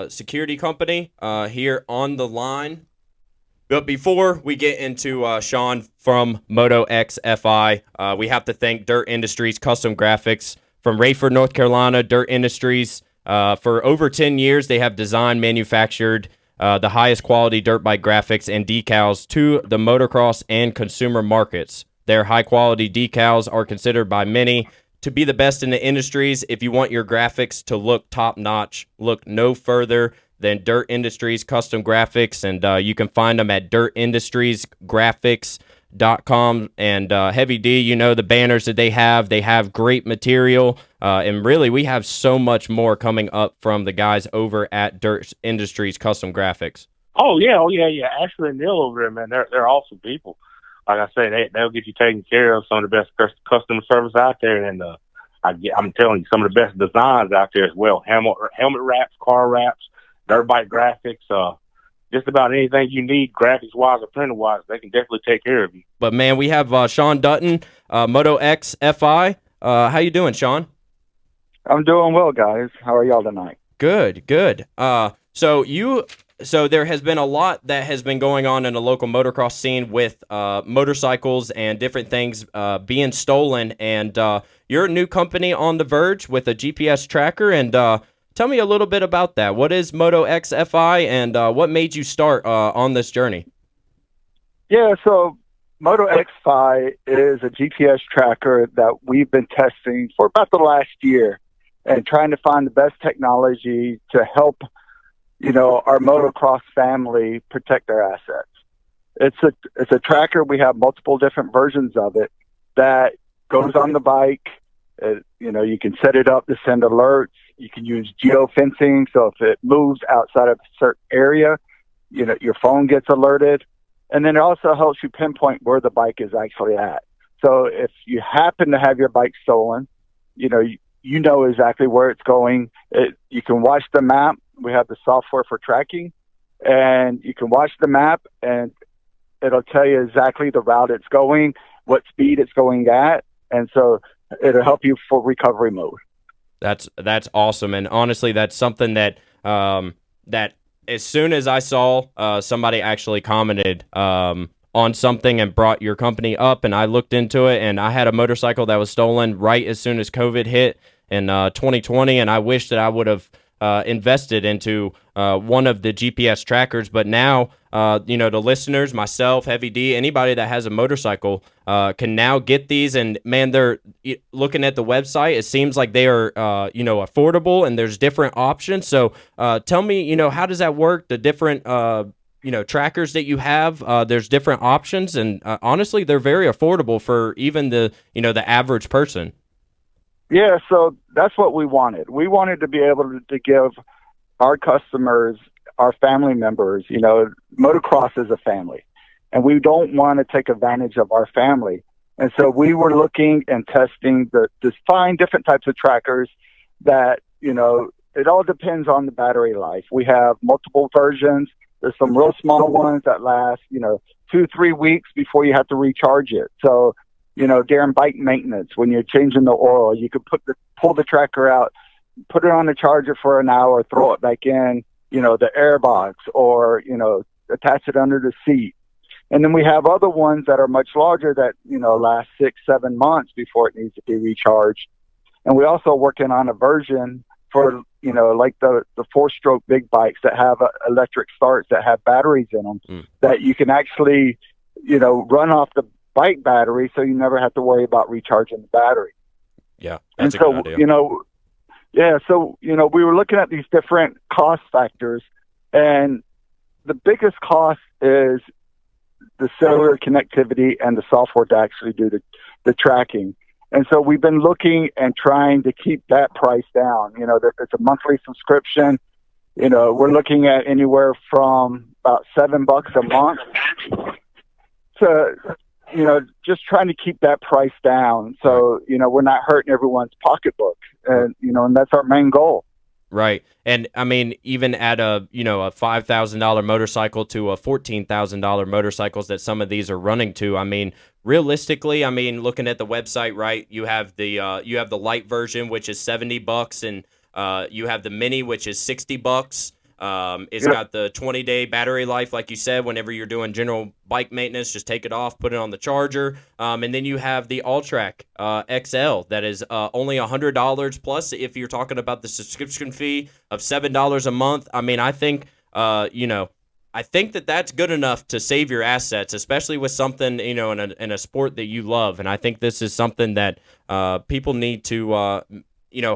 security company here on the line. But before we get into Shawn from MotoX-FI, we have to thank Dirt Industries Custom Graphics from Rayford, North Carolina. Dirt Industries, for over 10 years, they have designed, manufactured the highest quality dirt bike graphics and decals to the motocross and consumer markets. Their high-quality decals are considered by many to be the best in the industries. If you want your graphics to look top-notch, look no further than Dirt Industries Custom Graphics, and you can find them at dirtindustriesgraphics.com. And Heavy D, you know the banners that they have great material, and really we have so much more coming up from the guys over at Dirt Industries Custom Graphics. Oh yeah. Ashley and Neil over there, man, they're awesome people. Like I say, they'll get you taken care of. Some of the best customer service out there, and I'm telling you, some of the best designs out there as well. Helmet wraps, car wraps, dirt bike graphics, just about anything you need, graphics wise or printer wise, they can definitely take care of you. But man, we have Shawn Dutton, MotoX-FI. How you doing, Shawn? I'm doing well, guys. How are y'all tonight? Good. So there has been a lot that has been going on in the local motocross scene with motorcycles and different things being stolen. And you're a new company on the verge with a GPS tracker. And tell me a little bit about that. What is MotoX-FI, and what made you start on this journey? Yeah, so MotoX-FI is a GPS tracker that we've been testing for about the last year and trying to find the best technology to help our motocross family protect their assets. It's a tracker. We have multiple different versions of it that goes on the bike. You can set it up to send alerts. You can use geofencing, so if it moves outside of a certain area, your phone gets alerted. And then it also helps you pinpoint where the bike is actually at. So if you happen to have your bike stolen, you know exactly where it's going. You can watch the map. We have the software for tracking, and you can watch the map, and it'll tell you exactly the route it's going, what speed it's going at, and so it'll help you for recovery mode. That's awesome, and honestly, that's something that that as soon as I saw somebody actually commented on something and brought your company up, and I looked into it, and I had a motorcycle that was stolen right as soon as COVID hit in 2020, and I wish that I would have invested into one of the GPS trackers. But now, the listeners, myself, Heavy D, anybody that has a motorcycle can now get these. And man, they're looking at the website. It seems like they are, affordable, and there's different options. So tell me, how does that work? The different, trackers that you have, there's different options. And honestly, they're very affordable for even the average person. Yeah, so that's what we wanted. We wanted to be able to give our customers, our family members, motocross is a family, and we don't want to take advantage of our family. And so we were looking and testing to find different types of trackers that, it all depends on the battery life. We have multiple versions. There's some real small ones that last, 2-3 weeks before you have to recharge it. So, during bike maintenance, when you're changing the oil, you could pull the tracker out, put it on the charger for an hour, throw it back in, the air box, or, attach it under the seat. And then we have other ones that are much larger that, last 6-7 months before it needs to be recharged. And we also working on a version for, like the 4-stroke big bikes that have electric starts that have batteries in them that you can actually, run off the bike battery, so you never have to worry about recharging the battery. Yeah, that's and so, a good idea. We were looking at these different cost factors, and the biggest cost is the cellular connectivity and the software to actually do the tracking. And so we've been looking and trying to keep that price down. It's a monthly subscription. We're looking at anywhere from about $7 a month to just trying to keep that price down. So, we're not hurting everyone's pocketbook. And that's our main goal. Right. And I mean, even at a $5,000 motorcycle to a $14,000 motorcycles that some of these are running to, I mean, realistically, looking at the website, right, you have the light version, which is $70, and you have the mini, which is $60. It's got the 20-day battery life, like you said. Whenever you're doing general bike maintenance, just take it off, put it on the charger. And then you have the All-Track XL that is only $100 plus if you're talking about the subscription fee of $7 a month. I mean, I think I think that that's good enough to save your assets, especially with something, in a sport that you love. And I think this is something that people need to,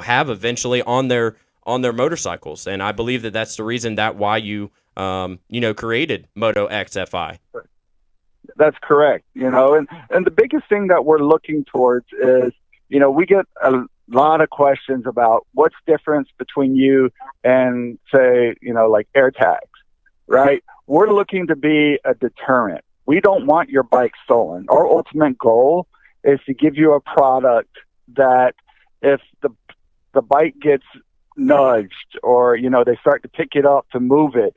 have eventually on their motorcycles. And I believe that that's the reason why you, created MotoX-FI. That's correct. And the biggest thing that we're looking towards is, we get a lot of questions about what's difference between you and, say, like air tags, right? We're looking to be a deterrent. We don't want your bike stolen. Our ultimate goal is to give you a product that if the bike gets nudged or, they start to pick it up to move it,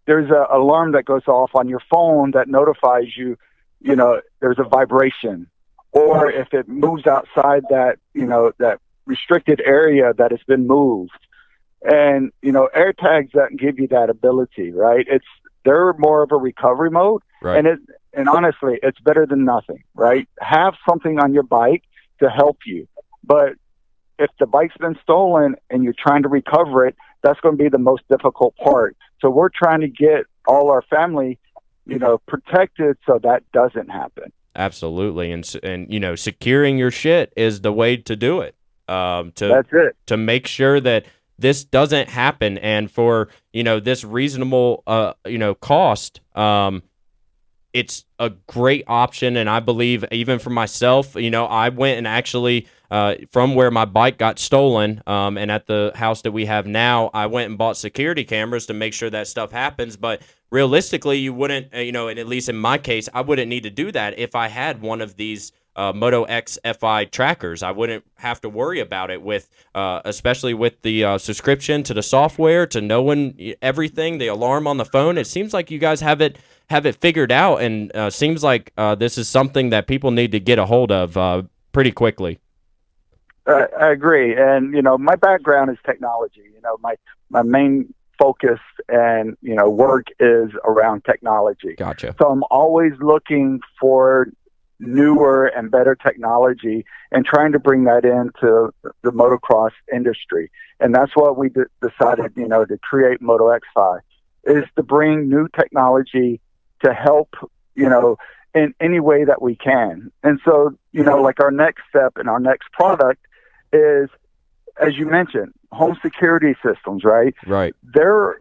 there's an alarm that goes off on your phone that notifies you, there's a vibration. Or if it moves outside that, that restricted area that has been moved. And, air tags that give you that ability, right? They're more of a recovery mode. Right. And honestly, it's better than nothing, right? Have something on your bike to help you. But if the bike's been stolen and you're trying to recover it, that's going to be the most difficult part. So we're trying to get all our family, protected so that doesn't happen. Absolutely. And securing your shit is the way to do it. That's it. To make sure that this doesn't happen. And for, this reasonable, cost, it's a great option. And I believe even for myself, I went and actually, from where my bike got stolen, and at the house that we have now, I went and bought security cameras to make sure that stuff happens. But realistically, you wouldn't, and at least in my case, I wouldn't need to do that if I had one of these MotoX-FI trackers. I wouldn't have to worry about it with, especially with the subscription to the software, to knowing everything, the alarm on the phone. It seems like you guys have it figured out, and seems like this is something that people need to get a hold of pretty quickly. I agree. And, my background is technology. My main focus and, work is around technology. Gotcha. So I'm always looking for newer and better technology and trying to bring that into the motocross industry. And that's what we decided, to create MotoX-FI, is to bring new technology to help, in any way that we can. And so, like our next step and our next product is, as you mentioned, home security systems, right? Right. They're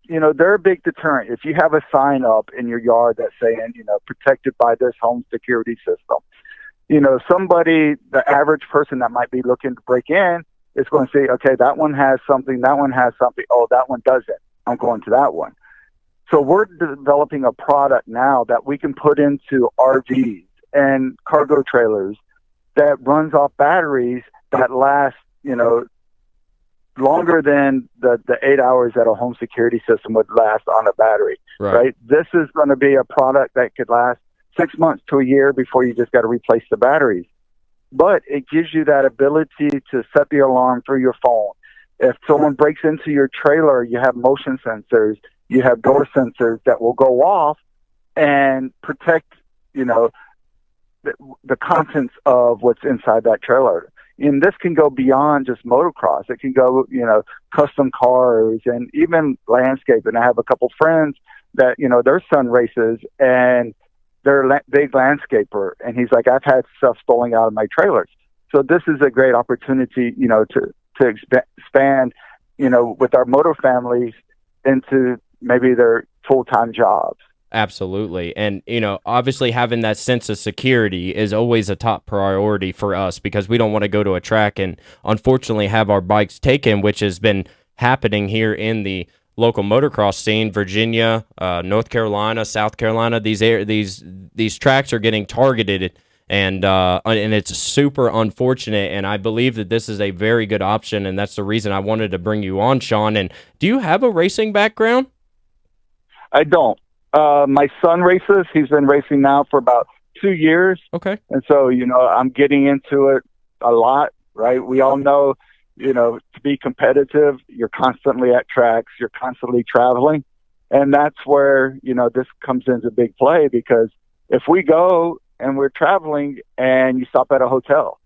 a big deterrent. If you have a sign up in your yard that's saying, protected by this home security system, the average person that might be looking to break in is going to say, okay, that one has something, oh, that one doesn't, I'm going to that one. So we're developing a product now that we can put into RVs and cargo trailers that runs off batteries that last, longer than the 8 hours that a home security system would last on a battery, right? This is going to be a product that could last 6 months to a year before you just got to replace the batteries. But it gives you that ability to set the alarm through your phone. If someone breaks into your trailer, you have motion sensors, you have door sensors that will go off and protect, the contents of what's inside that trailer. And this can go beyond just motocross. It can go, custom cars and even landscape. And I have a couple friends that, their son races and they're a big landscaper. And he's like, I've had stuff stolen out of my trailers. So this is a great opportunity, to expand, with our motor families into maybe their full-time jobs. Absolutely. And, obviously having that sense of security is always a top priority for us, because we don't want to go to a track and unfortunately have our bikes taken, which has been happening here in the local motocross scene. Virginia, North Carolina, South Carolina, these tracks are getting targeted, and it's super unfortunate. And I believe that this is a very good option, and that's the reason I wanted to bring you on, Shawn. And do you have a racing background? I don't. My son races. He's been racing now for about 2 years. Okay. And so, I'm getting into it a lot, right? We all know, to be competitive, you're constantly at tracks, you're constantly traveling. And that's where, this comes into big play, because if we go and we're traveling and you stop at a hotel,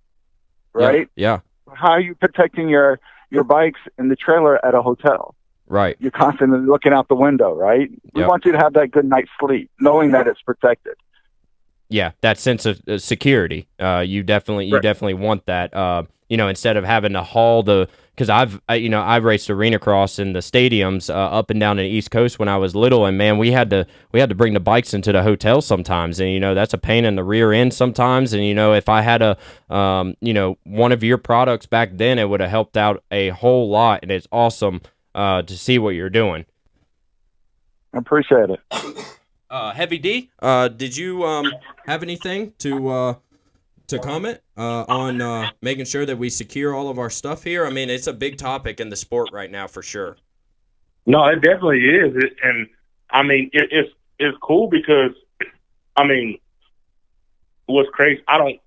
right? Yeah. How are you protecting your bikes in the trailer at a hotel? Right. You're constantly looking out the window, right? We Yep. want you to have that good night's sleep, knowing that it's protected. Yeah, that sense of security. You definitely want that. Instead of having to haul because I've raced arena cross in the stadiums up and down the East Coast when I was little, and man, we had to bring the bikes into the hotel sometimes, and that's a pain in the rear end sometimes. And if I had one of your products back then, it would have helped out a whole lot, and it's awesome to see what you're doing. I appreciate it. Heavy D, did you have anything to comment on making sure that we secure all of our stuff here? I mean, it's a big topic in the sport right now for sure. No, it definitely is, and I mean, it's cool because, I mean, what's crazy? I don't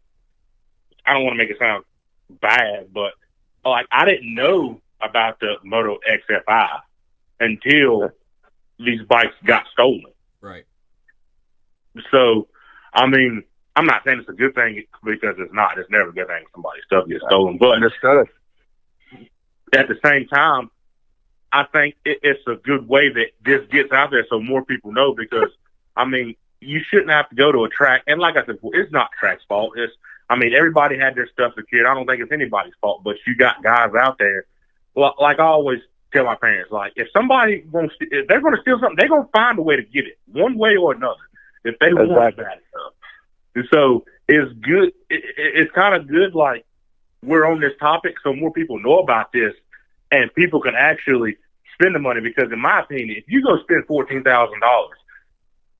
want to make it sound bad, but like I didn't know about the MotoX-FI until these bikes got stolen. Right. So, I mean, I'm not saying it's a good thing because it's not. It's never a good thing if somebody's stuff gets stolen. But Understood. At the same time, I think it's a good way that this gets out there so more people know because, I mean, you shouldn't have to go to a track. And like I said, it's not track's fault. Everybody had their stuff secured. I don't think it's anybody's fault, but you got guys out there. Well, like I always tell my parents, like, if they're going to steal something, they're going to find a way to get it one way or another. If they want that stuff. And so it's good. It's kind of good, like, we're on this topic so more people know about this and people can actually spend the money because, in my opinion, if you go spend $14,000,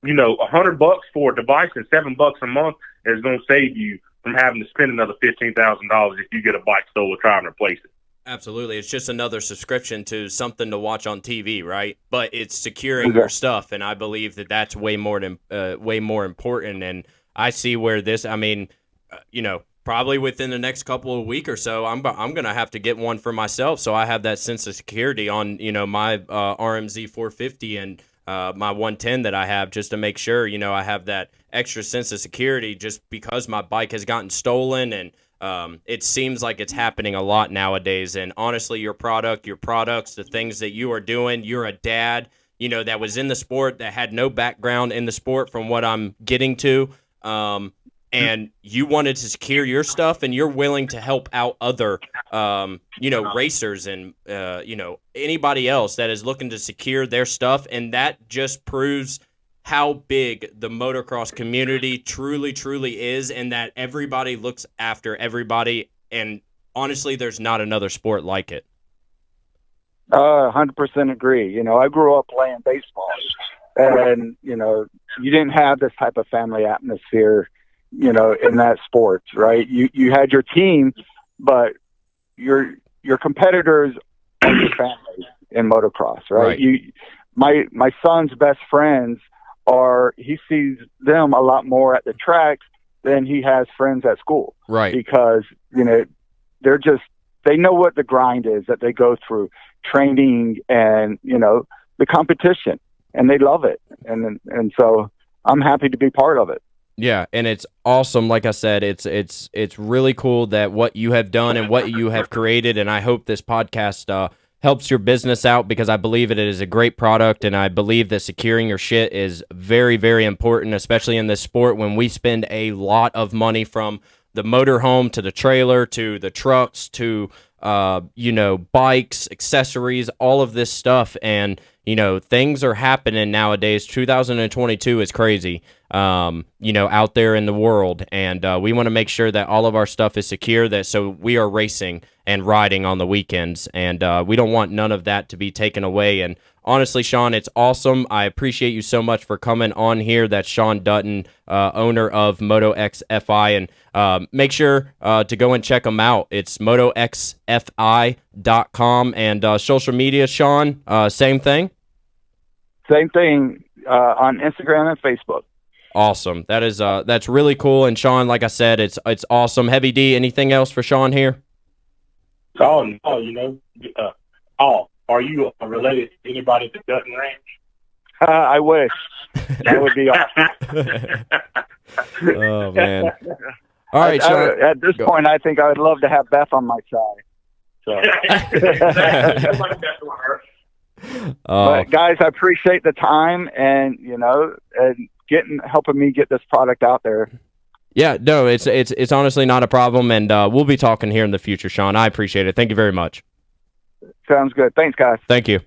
$100 for a device and $7 a month is going to save you from having to spend another $15,000 if you get a bike stolen trying to replace it. Absolutely. It's just another subscription to something to watch on TV, right? But it's securing your stuff, and I believe that that's way more important. And I see where this, I mean, probably within the next couple of weeks or so, I'm going to have to get one for myself so I have that sense of security on, my RMZ 450 and my 110 that I have just to make sure, I have that extra sense of security just because my bike has gotten stolen and it seems like it's happening a lot nowadays. And honestly, your products, the things that you are doing, you're a dad, that was in the sport, that had no background in the sport from what I'm getting to. And you wanted to secure your stuff and you're willing to help out other, racers and, anybody else that is looking to secure their stuff. And that just proves how big the motocross community truly, truly is, and that everybody looks after everybody. And honestly, there's not another sport like it. 100% agree. I grew up playing baseball, and you didn't have this type of family atmosphere, in that sport, right? You had your team, but your competitors are your family in motocross, right? My son's best friends he sees them a lot more at the tracks than he has friends at school. Right. Because, they know what the grind is that they go through, training and, the competition, and they love it. And so I'm happy to be part of it. Yeah, and it's awesome. Like I said, it's really cool that what you have done and what you have created, and I hope this podcast helps your business out because I believe it is a great product, and I believe that securing your shit is very, very important, especially in this sport when we spend a lot of money from the motorhome to the trailer to the trucks to bikes, accessories, all of this stuff. And things are happening nowadays. 2022 is crazy, out there in the world. And we want to make sure that all of our stuff is secure, so we are racing and riding on the weekends. And we don't want none of that to be taken away. And honestly, Shawn, it's awesome. I appreciate you so much for coming on here. That's Shawn Dutton, owner of MotoX-FI. And make sure to go and check them out. It's MotoXFI.com. And social media, Shawn, same thing? Same thing on Instagram and Facebook. Awesome. That's really cool. And Shawn, like I said, it's awesome. Heavy D, anything else for Shawn here? Oh, no, are you related to anybody at the Dutton Ranch? I wish. That would be awesome. Oh, man. All right, Shawn. At this point, I think I would love to have Beth on my side. So. But guys, I appreciate the time and helping me get this product out there. Yeah, no, it's honestly not a problem, and we'll be talking here in the future, Shawn. I appreciate it. Thank you very much. Sounds good. Thanks, guys. Thank you.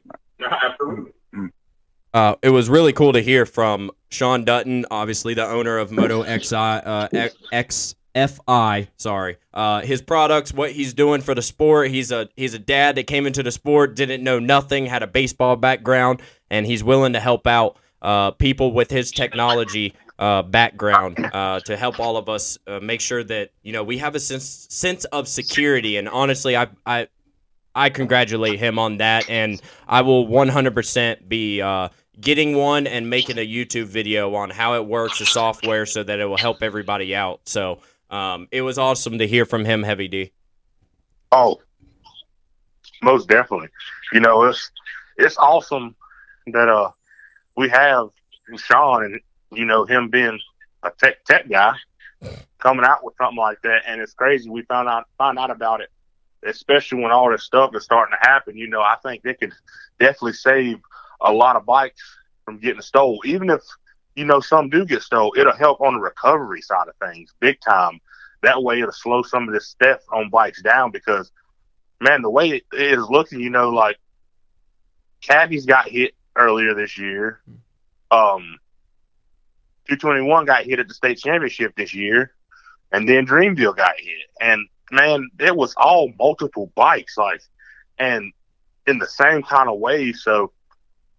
It was really cool to hear from Shawn Dutton, obviously the owner of MotoX-FI. Sorry, his products, what he's doing for the sport. He's a dad that came into the sport, didn't know nothing, had a baseball background, and he's willing to help out people with his technology background to help all of us make sure that we have a sense of security. And honestly, I congratulate him on that, and I will 100% be getting one and making a YouTube video on how it works, the software, so that it will help everybody out. So it was awesome to hear from him, Heavy D. Oh, most definitely. It's awesome that we have Shawn and him being a tech guy coming out with something like that. And it's crazy. We found out about it, especially when all this stuff is starting to happen. I think they could definitely save a lot of bikes from getting stolen. Even if, some do get stolen, it'll help on the recovery side of things big time. That way it'll slow some of this theft on bikes down because, man, the way it is looking, like Caddies got hit earlier this year. 221 got hit at the state championship this year, and then Dreamville got hit. And man, it was all multiple bikes, and in the same kind of way. So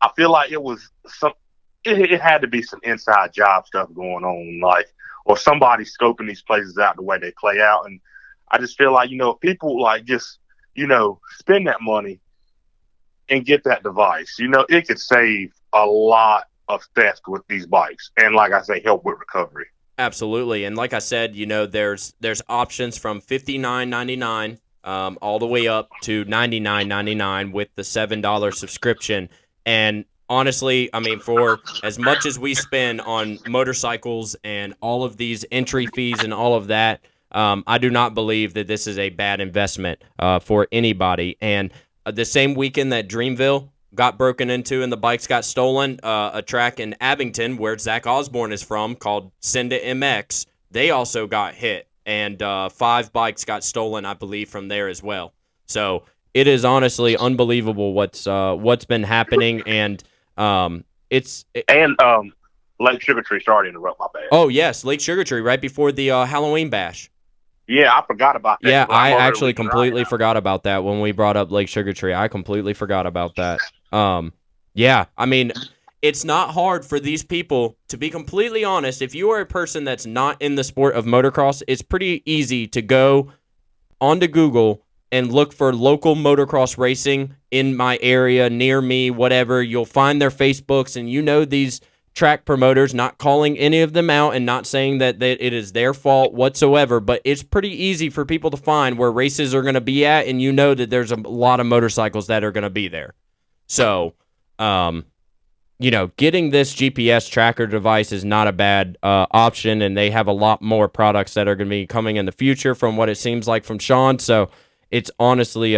I feel like it was it had to be some inside job stuff going on, or somebody scoping these places out the way they play out. And I just feel like, if people just spend that money and get that device, it could save a lot of theft with these bikes, and like I say, help with recovery. Absolutely. And like I said, there's options from $59.99 all the way up to $99.99 with the $7 subscription. And honestly, I mean, for as much as we spend on motorcycles and all of these entry fees and all of that, I do not believe that this is a bad investment for anybody. And the same weekend that Dreamville got broken into and the bikes got stolen, a track in Abington where Zach Osborne is from called Send It MX, they also got hit, and 5 bikes got stolen, I believe, from there as well. So it is honestly unbelievable what's been happening, and Lake Sugar Tree. Sorry to interrupt, my bad. Oh yes, Lake Sugar Tree right before the Halloween bash. Yeah, I forgot about that. Yeah, I actually completely forgot about that when we brought up Lake Sugar Tree. I completely forgot about that. Yeah, I mean, it's not hard for these people, to be completely honest. If you are a person that's not in the sport of motocross, it's pretty easy to go onto Google and look for local motocross racing in my area, near me, whatever. You'll find their Facebooks, and these track promoters, not calling any of them out and not saying that it is their fault whatsoever, but it's pretty easy for people to find where races are going to be at, and that there's a lot of motorcycles that are going to be there. So, getting this GPS tracker device is not a bad option, and they have a lot more products that are going to be coming in the future from what it seems like from Shawn. So it's honestly,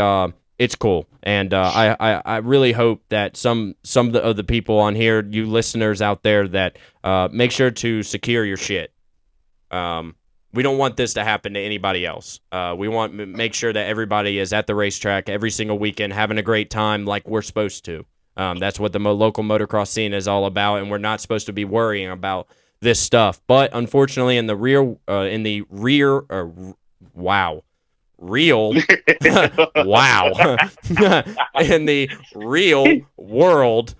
it's cool. And I really hope that some of the people on here, you listeners out there, that make sure to secure your shit. We don't want this to happen to anybody else. We want to make sure that everybody is at the racetrack every single weekend having a great time like we're supposed to. That's what the local motocross scene is all about, and we're not supposed to be worrying about this stuff. But unfortunately, in the real wow, in the real world,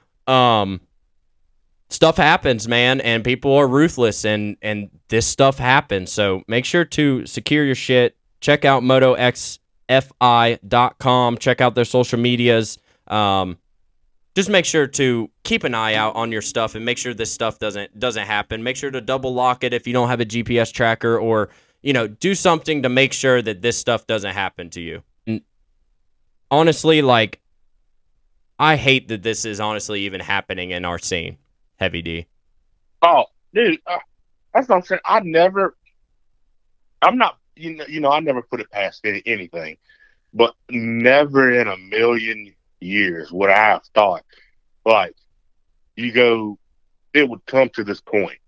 stuff happens, man, and people are ruthless, and this stuff happens. So make sure to secure your shit. Check out MotoX-FI.com. Check out their social medias. Just make sure to keep an eye out on your stuff and make sure this stuff doesn't happen. Make sure to double lock it if you don't have a GPS tracker, or do something to make sure that this stuff doesn't happen to you. And honestly, I hate that this is honestly even happening in our scene. Heavy D. Oh, dude, that's what I'm saying. I never put it past anything, but never in a million years would I have thought like it would come to this point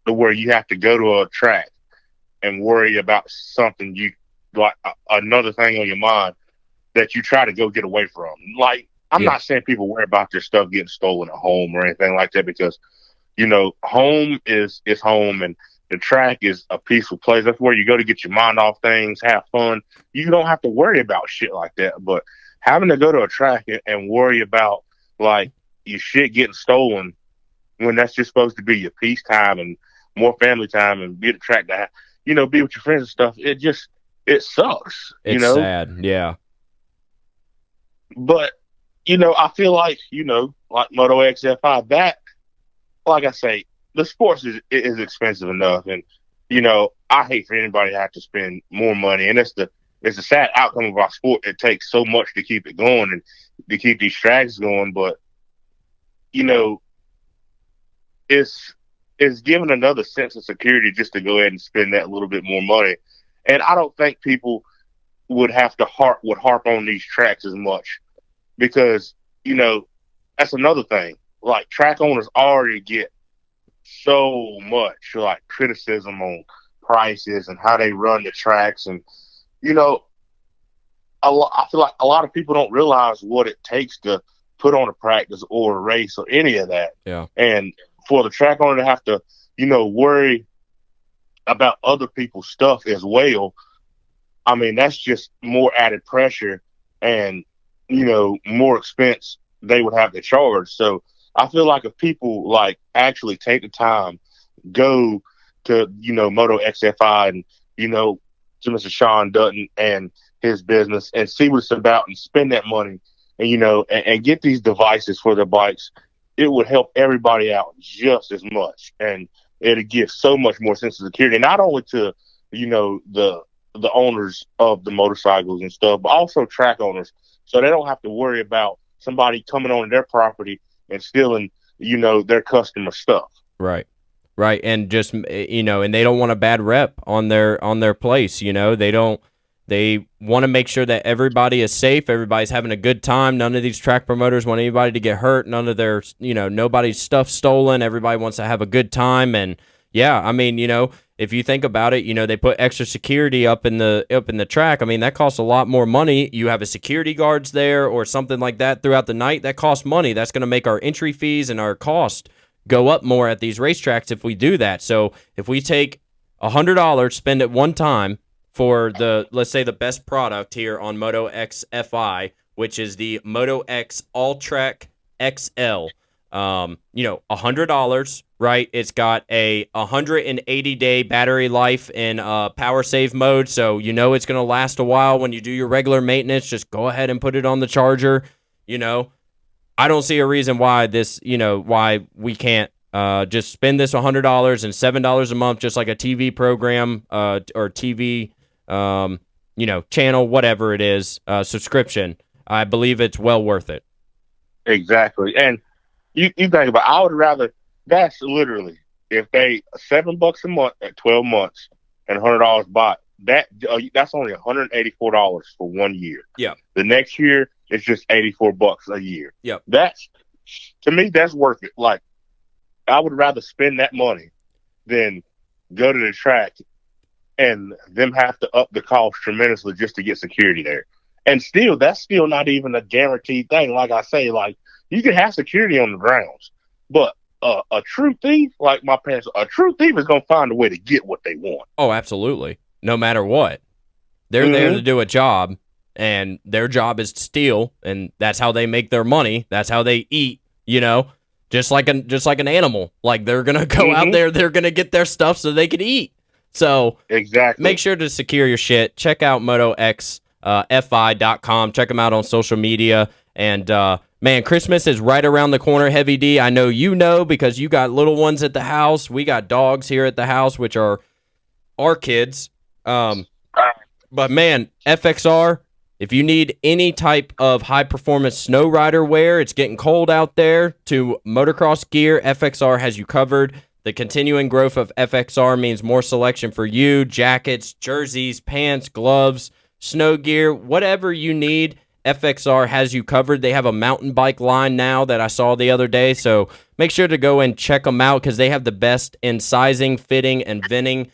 to where you have to go to a track and worry about something another thing on your mind that you try to go get away from. Like, I'm not saying people worry about their stuff getting stolen at home or anything like that, because, home is home, and the track is a peaceful place. That's where you go to get your mind off things, have fun. You don't have to worry about shit like that. But having to go to a track and worry about, like, your shit getting stolen when that's just supposed to be your peace time and more family time and be at the track to, be with your friends and stuff, it sucks. It's sad, yeah. But, I feel like, like MotoX-FI, that, like I say, the sports is expensive enough. And, I hate for anybody to have to spend more money. And it's a sad outcome of our sport. It takes so much to keep it going and to keep these tracks going. But, it's given another sense of security just to go ahead and spend that little bit more money. And I don't think people would harp on these tracks as much, because, that's another thing. Like, track owners already get so much, like, criticism on prices and how they run the tracks. And, I feel like a lot of people don't realize what it takes to put on a practice or a race or any of that. Yeah. And for the track owner to have to, worry about other people's stuff as well, I mean, that's just more added pressure and, more expense they would have to charge. So I feel like if people, like, actually take the time, go to, MotoX-FI and, to Mr. Shawn Dutton and his business and see what it's about and spend that money and, and get these devices for their bikes, it would help everybody out just as much. And it'd give so much more sense of security, not only to, the owners of the motorcycles and stuff, but also track owners, so they don't have to worry about somebody coming on their property and stealing, their customer stuff. Right. And just, and they don't want a bad rep on their place. They want to make sure that everybody is safe. Everybody's having a good time. None of these track promoters want anybody to get hurt. None of their, nobody's stuff stolen. Everybody wants to have a good time. And yeah, I mean, if you think about it, they put extra security up in the track. I mean, that costs a lot more money. You have a security guards there or something like that throughout the night. That costs money. That's going to make our entry fees and our cost go up more at these racetracks if we do that. So if we take $100, spend it one time for let's say the best product here on MotoX-FI, which is the MotoX All-Track XL, $100, right? It's got a 180-day battery life in power save mode, so it's going to last a while. When you do your regular maintenance, just go ahead and put it on the charger. I don't see a reason why why we can't just spend this $100 and $7 a month, just like a TV program or TV, channel, whatever it is, subscription. I believe it's well worth it. Exactly. And you think about it, I would rather, that's literally, if they $7 a month at 12 months and $100 baht, that's only $184 for 1 year. Yeah. The next year it's just $84 a year. Yep. To me, that's worth it. Like, I would rather spend that money than go to the track and them have to up the cost tremendously just to get security there. And still, that's still not even a guaranteed thing. Like I say, like, you can have security on the grounds, but a true thief, like my parents, a true thief is going to find a way to get what they want. Oh, absolutely. No matter what. They're there to do a job, and their job is to steal, and that's how they make their money. That's how they eat, just like an animal. Like, they're going to go out there, they're going to get their stuff so they can eat. So exactly. Make sure to secure your shit. Check out MotoX-FI.com. Check them out on social media. And, man, Christmas is right around the corner, Heavy D. I know because you got little ones at the house. We got dogs here at the house, which are our kids. But, man, FXR, if you need any type of high-performance snow rider wear, it's getting cold out there, to motocross gear, FXR has you covered. The continuing growth of FXR means more selection for you: jackets, jerseys, pants, gloves, snow gear, whatever you need. FXR has you covered. They have a mountain bike line now that I saw the other day, so make sure to go and check them out because they have the best in sizing, fitting, and venting.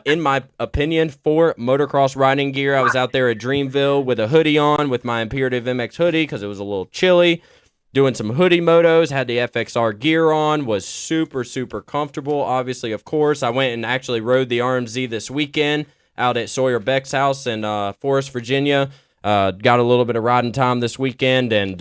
In my opinion, for motocross riding gear. I was out there at Dreamville with a hoodie on with my Imperative MX hoodie because it was a little chilly. Doing some hoodie motos, had the FXR gear on, was super, super comfortable, obviously, of course. I went and actually rode the RMZ this weekend out at Sawyer Beck's house in Forest, Virginia. Got a little bit of riding time this weekend and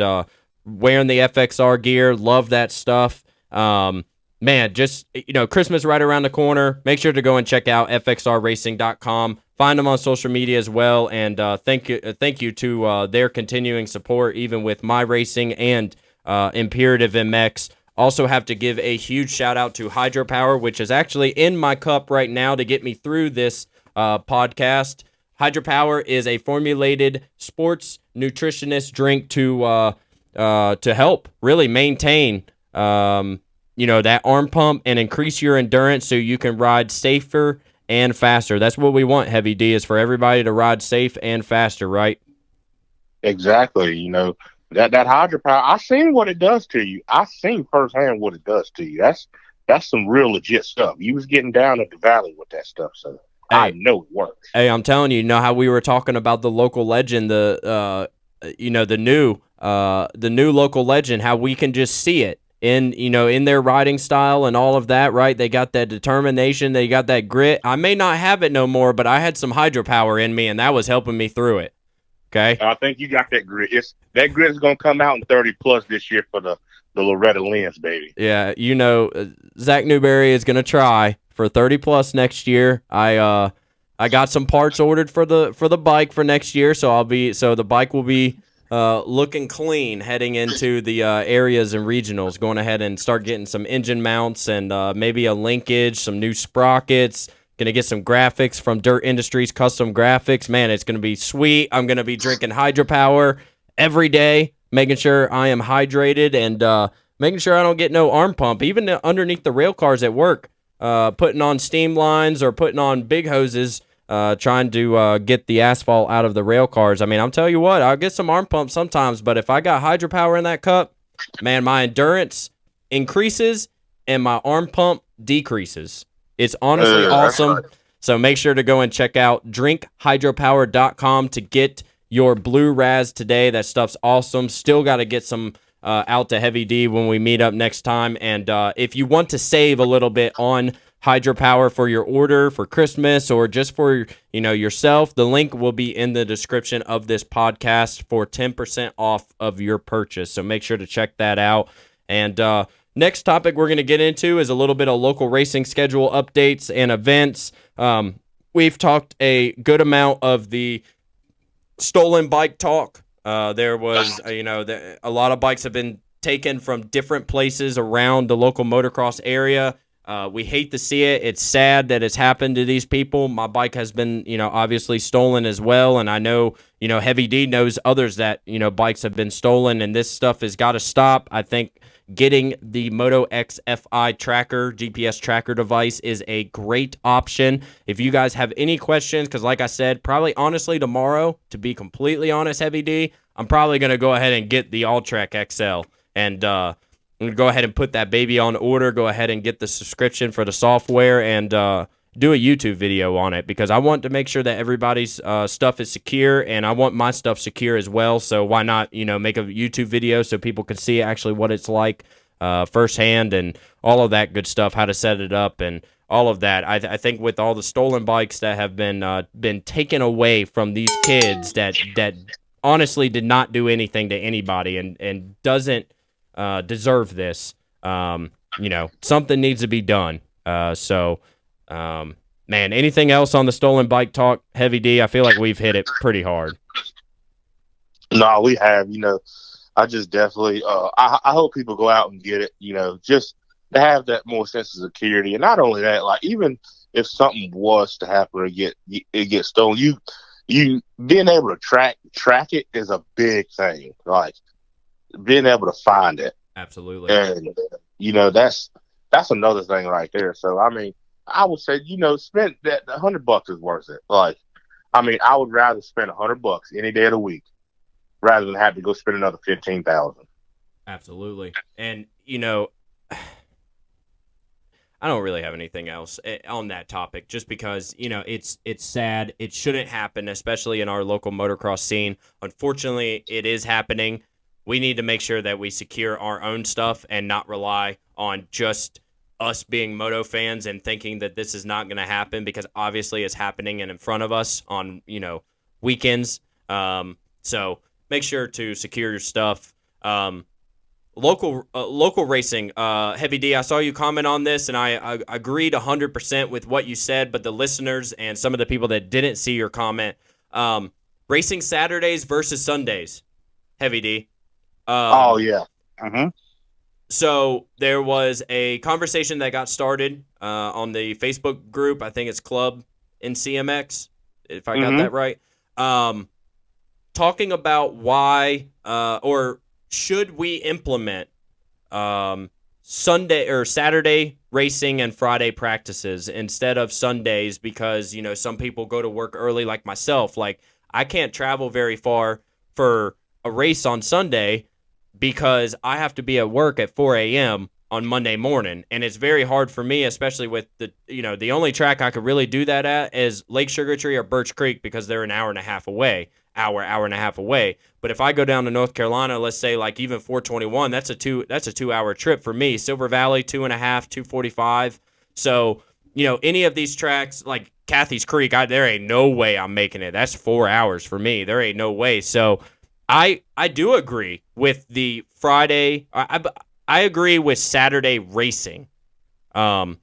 wearing the FXR gear. Love that stuff. Man, just, Christmas right around the corner. Make sure to go and check out fxrracing.com. Find them on social media as well. And thank you to their continuing support, even with my racing and Imperative MX. Also have to give a huge shout out to Hydropower, which is actually in my cup right now to get me through this podcast. Hydropower is a formulated sports nutritionist drink to help really maintain that arm pump and increase your endurance so you can ride safer and faster. That's what we want, Heavy D, is for everybody to ride safe and faster, right? Exactly. That hydropower, I seen what it does to you. I seen firsthand what it does to you. That's some real legit stuff. You was getting down at the valley with that stuff, so I know it works. Hey, I'm telling you, how we were talking about the local legend, the new local legend, how we can just see it in their riding style and all of that, right? They got that determination, they got that grit. I may not have it no more, but I had some hydropower in me, and that was helping me through it. Okay. I think you got that grit. That grit is gonna come out in 30+ this year for the Loretta Lynn's, baby. Yeah, Zach Newberry is gonna try for 30+ next year. I got some parts ordered for the bike for next year, so the bike will be looking clean heading into the areas and regionals. Going ahead and start getting some engine mounts and maybe a linkage, some new sprockets. Going to get some graphics from Dirt Industries Custom Graphics. Man, it's going to be sweet. I'm going to be drinking Hydropower every day, making sure I am hydrated and making sure I don't get no arm pump, even underneath the rail cars at work, putting on steam lines or putting on big hoses, trying to get the asphalt out of the rail cars. I mean, I'm telling you what, I'll get some arm pump sometimes, but if I got Hydropower in that cup, man, my endurance increases and my arm pump decreases. It's honestly awesome. Right. So make sure to go and check out drinkhydropower.com to get your blue Raz today. That stuff's awesome. Still got to get some out to Heavy D when we meet up next time. And if you want to save a little bit on Hydropower for your order for Christmas or just for yourself, the link will be in the description of this podcast for 10% off of your purchase. So make sure to check that out. And next topic we're going to get into is a little bit of local racing schedule updates and events. We've talked a good amount of the stolen bike talk. There was, a lot of bikes have been taken from different places around the local motocross area. We hate to see it. It's sad that it's happened to these people. My bike has been, obviously stolen as well. And I know, Heavy D knows others that, bikes have been stolen, and this stuff has got to stop. I think getting the MotoX-FI tracker, GPS tracker device is a great option. If you guys have any questions, because like I said, probably honestly tomorrow, to be completely honest, Heavy D, I'm probably going to go ahead and get the Alltrack XL and I'm going to go ahead and put that baby on order, go ahead and get the subscription for the software and do a YouTube video on it because I want to make sure that everybody's stuff is secure and I want my stuff secure as well. So why not, make a YouTube video so people can see actually what it's like firsthand and all of that good stuff, how to set it up and all of that. I think with all the stolen bikes that have been taken away from these kids that honestly did not do anything to anybody and doesn't deserve this, something needs to be done. Man, anything else on the stolen bike talk, Heavy D? I feel like we've hit it pretty hard. No, we have. I just definitely. I hope people go out and get it. Just to have that more sense of security, and not only that, like even if something was to happen or get stolen, you being able to track it is a big thing. Like being able to find it. Absolutely. And that's another thing right there. So I mean, I would say, spend that $100 is worth it. Like, I mean, I would rather spend $100 any day of the week rather than have to go spend another $15,000. Absolutely. And, I don't really have anything else on that topic, just because, it's sad. It shouldn't happen, especially in our local motocross scene. Unfortunately, it is happening. We need to make sure that we secure our own stuff and not rely on just us being moto fans and thinking that this is not going to happen, because obviously it's happening and in front of us on, weekends. So make sure to secure your stuff. Local racing, Heavy D, I saw you comment on this, and I agreed 100% with what you said, but the listeners and some of the people that didn't see your comment, racing Saturdays versus Sundays, Heavy D. Oh, yeah. Mm-hmm. So there was a conversation that got started on the Facebook group. I think it's Club in CMX, if I got that right. Talking about why or should we implement Sunday or Saturday racing and Friday practices instead of Sundays, because, some people go to work early, like myself. Like, I can't travel very far for a race on Sunday because I have to be at work at 4 a.m. on Monday morning. And it's very hard for me, especially with the only track I could really do that at is Lake Sugar Tree or Birch Creek, because they're an hour and a half away. But if I go down to North Carolina, let's say like even 421, that's a 2-hour trip for me. Silver Valley, 2.5, 245. So, any of these tracks like Cathy's Creek, there ain't no way I'm making it. That's 4 hours for me. There ain't no way. So I do agree with the Friday. I agree with Saturday racing. I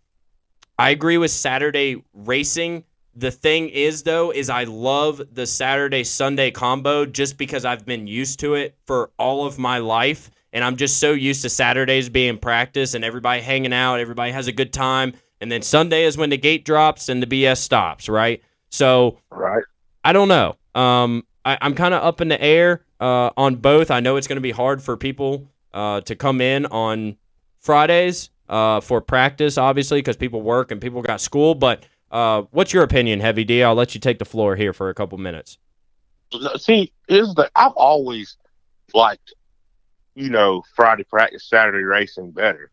agree with Saturday racing. The thing is, though, is I love the Saturday-Sunday combo just because I've been used to it for all of my life, and I'm just so used to Saturdays being practice and everybody hanging out, everybody has a good time, and then Sunday is when the gate drops and the BS stops, right? So, right. I don't know. I'm kind of up in the air on both. I know it's going to be hard for people to come in on Fridays for practice, obviously, because people work and people got school, but what's your opinion, Heavy D? I'll let you take the floor here for a couple minutes. See, I've always liked, Friday practice, Saturday racing better.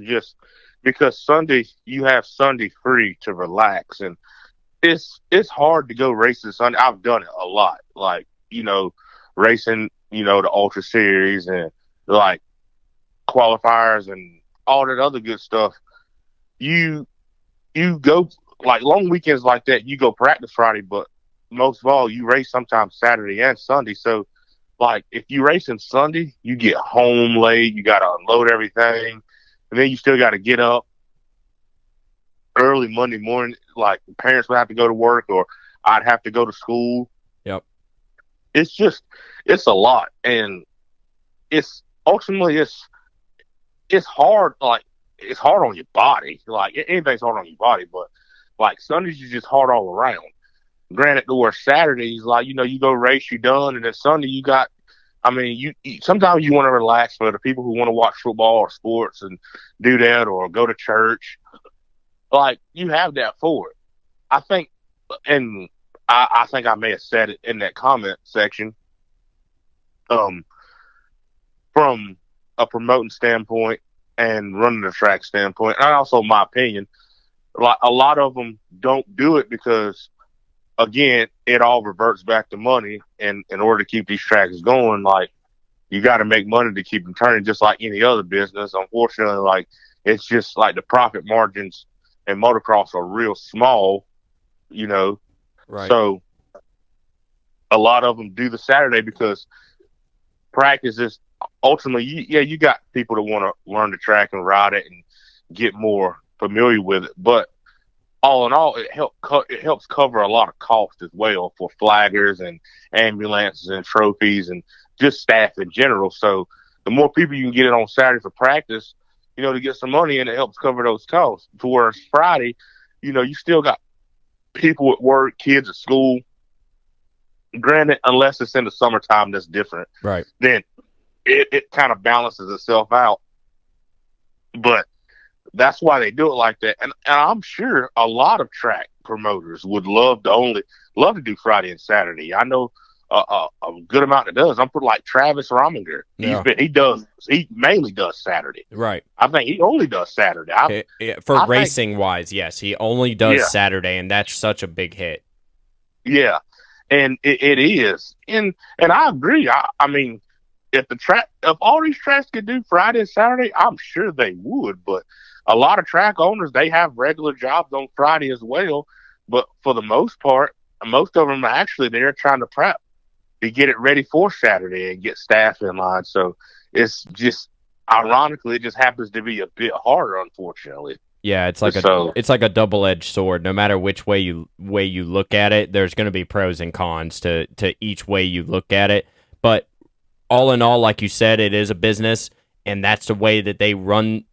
Just because Sunday, you have Sunday free to relax, and it's hard to go racing Sunday. I've done it a lot, like, racing, the Ultra Series and like qualifiers and all that other good stuff. You go, like, long weekends like that, you go practice Friday, but most of all, you race sometimes Saturday and Sunday. So, like, if you race on Sunday, you get home late, you got to unload everything, and then you still got to get up early Monday morning. Like, parents would have to go to work, or I'd have to go to school. Yep. It's a lot, and it's hard. Like, it's hard on your body. Like, anything's hard on your body, but like Sundays is just hard all around. Granted, where Saturdays, like, you go race, you done, and then Sunday you got, you sometimes you want to relax. For the people who want to watch football or sports and do that, or go to church, like, you have that for it. I think, and I think I may have said it in that comment section, from a promoting standpoint and running the track standpoint, and also my opinion, like, a lot of them don't do it because, again, it all reverts back to money. And in order to keep these tracks going, like, you got to make money to keep them turning, just like any other business. Unfortunately, like, it's just like the profit margins in motocross are real small, Right. So a lot of them do the Saturday because practice is ultimately, you got people that want to learn the track and ride it and get more familiar with it, but all in all, it helps cover a lot of cost as well for flaggers and ambulances and trophies and just staff in general. So the more people you can get it on Saturday for practice, to get some money, and it helps cover those costs. Whereas Friday, you still got people at work, kids at school. Granted, unless it's in the summertime, that's different. Right. Then it kind of balances itself out. But that's why they do it like that. And I'm sure a lot of track promoters would love to do Friday and Saturday. I know a good amount that does. I'm pretty like Travis Rominger. Yeah. He mainly does Saturday. Right. I think he only does Saturday. For I racing wise, yes, he only does Yeah. Saturday, and that's such a big hit. Yeah, and it is, and I agree. I mean, if all these tracks could do Friday and Saturday, I'm sure they would. But a lot of track owners, they have regular jobs on Friday as well. But for the most part, most of them are actually there trying to prep to get it ready for Saturday and get staff in line. So it's just ironically, it just happens to be a bit harder, unfortunately. Yeah, it's like a double-edged sword. No matter which way you look at it, there's going to be pros and cons to each way you look at it. But all in all, like you said, it is a business, and that's the way that they run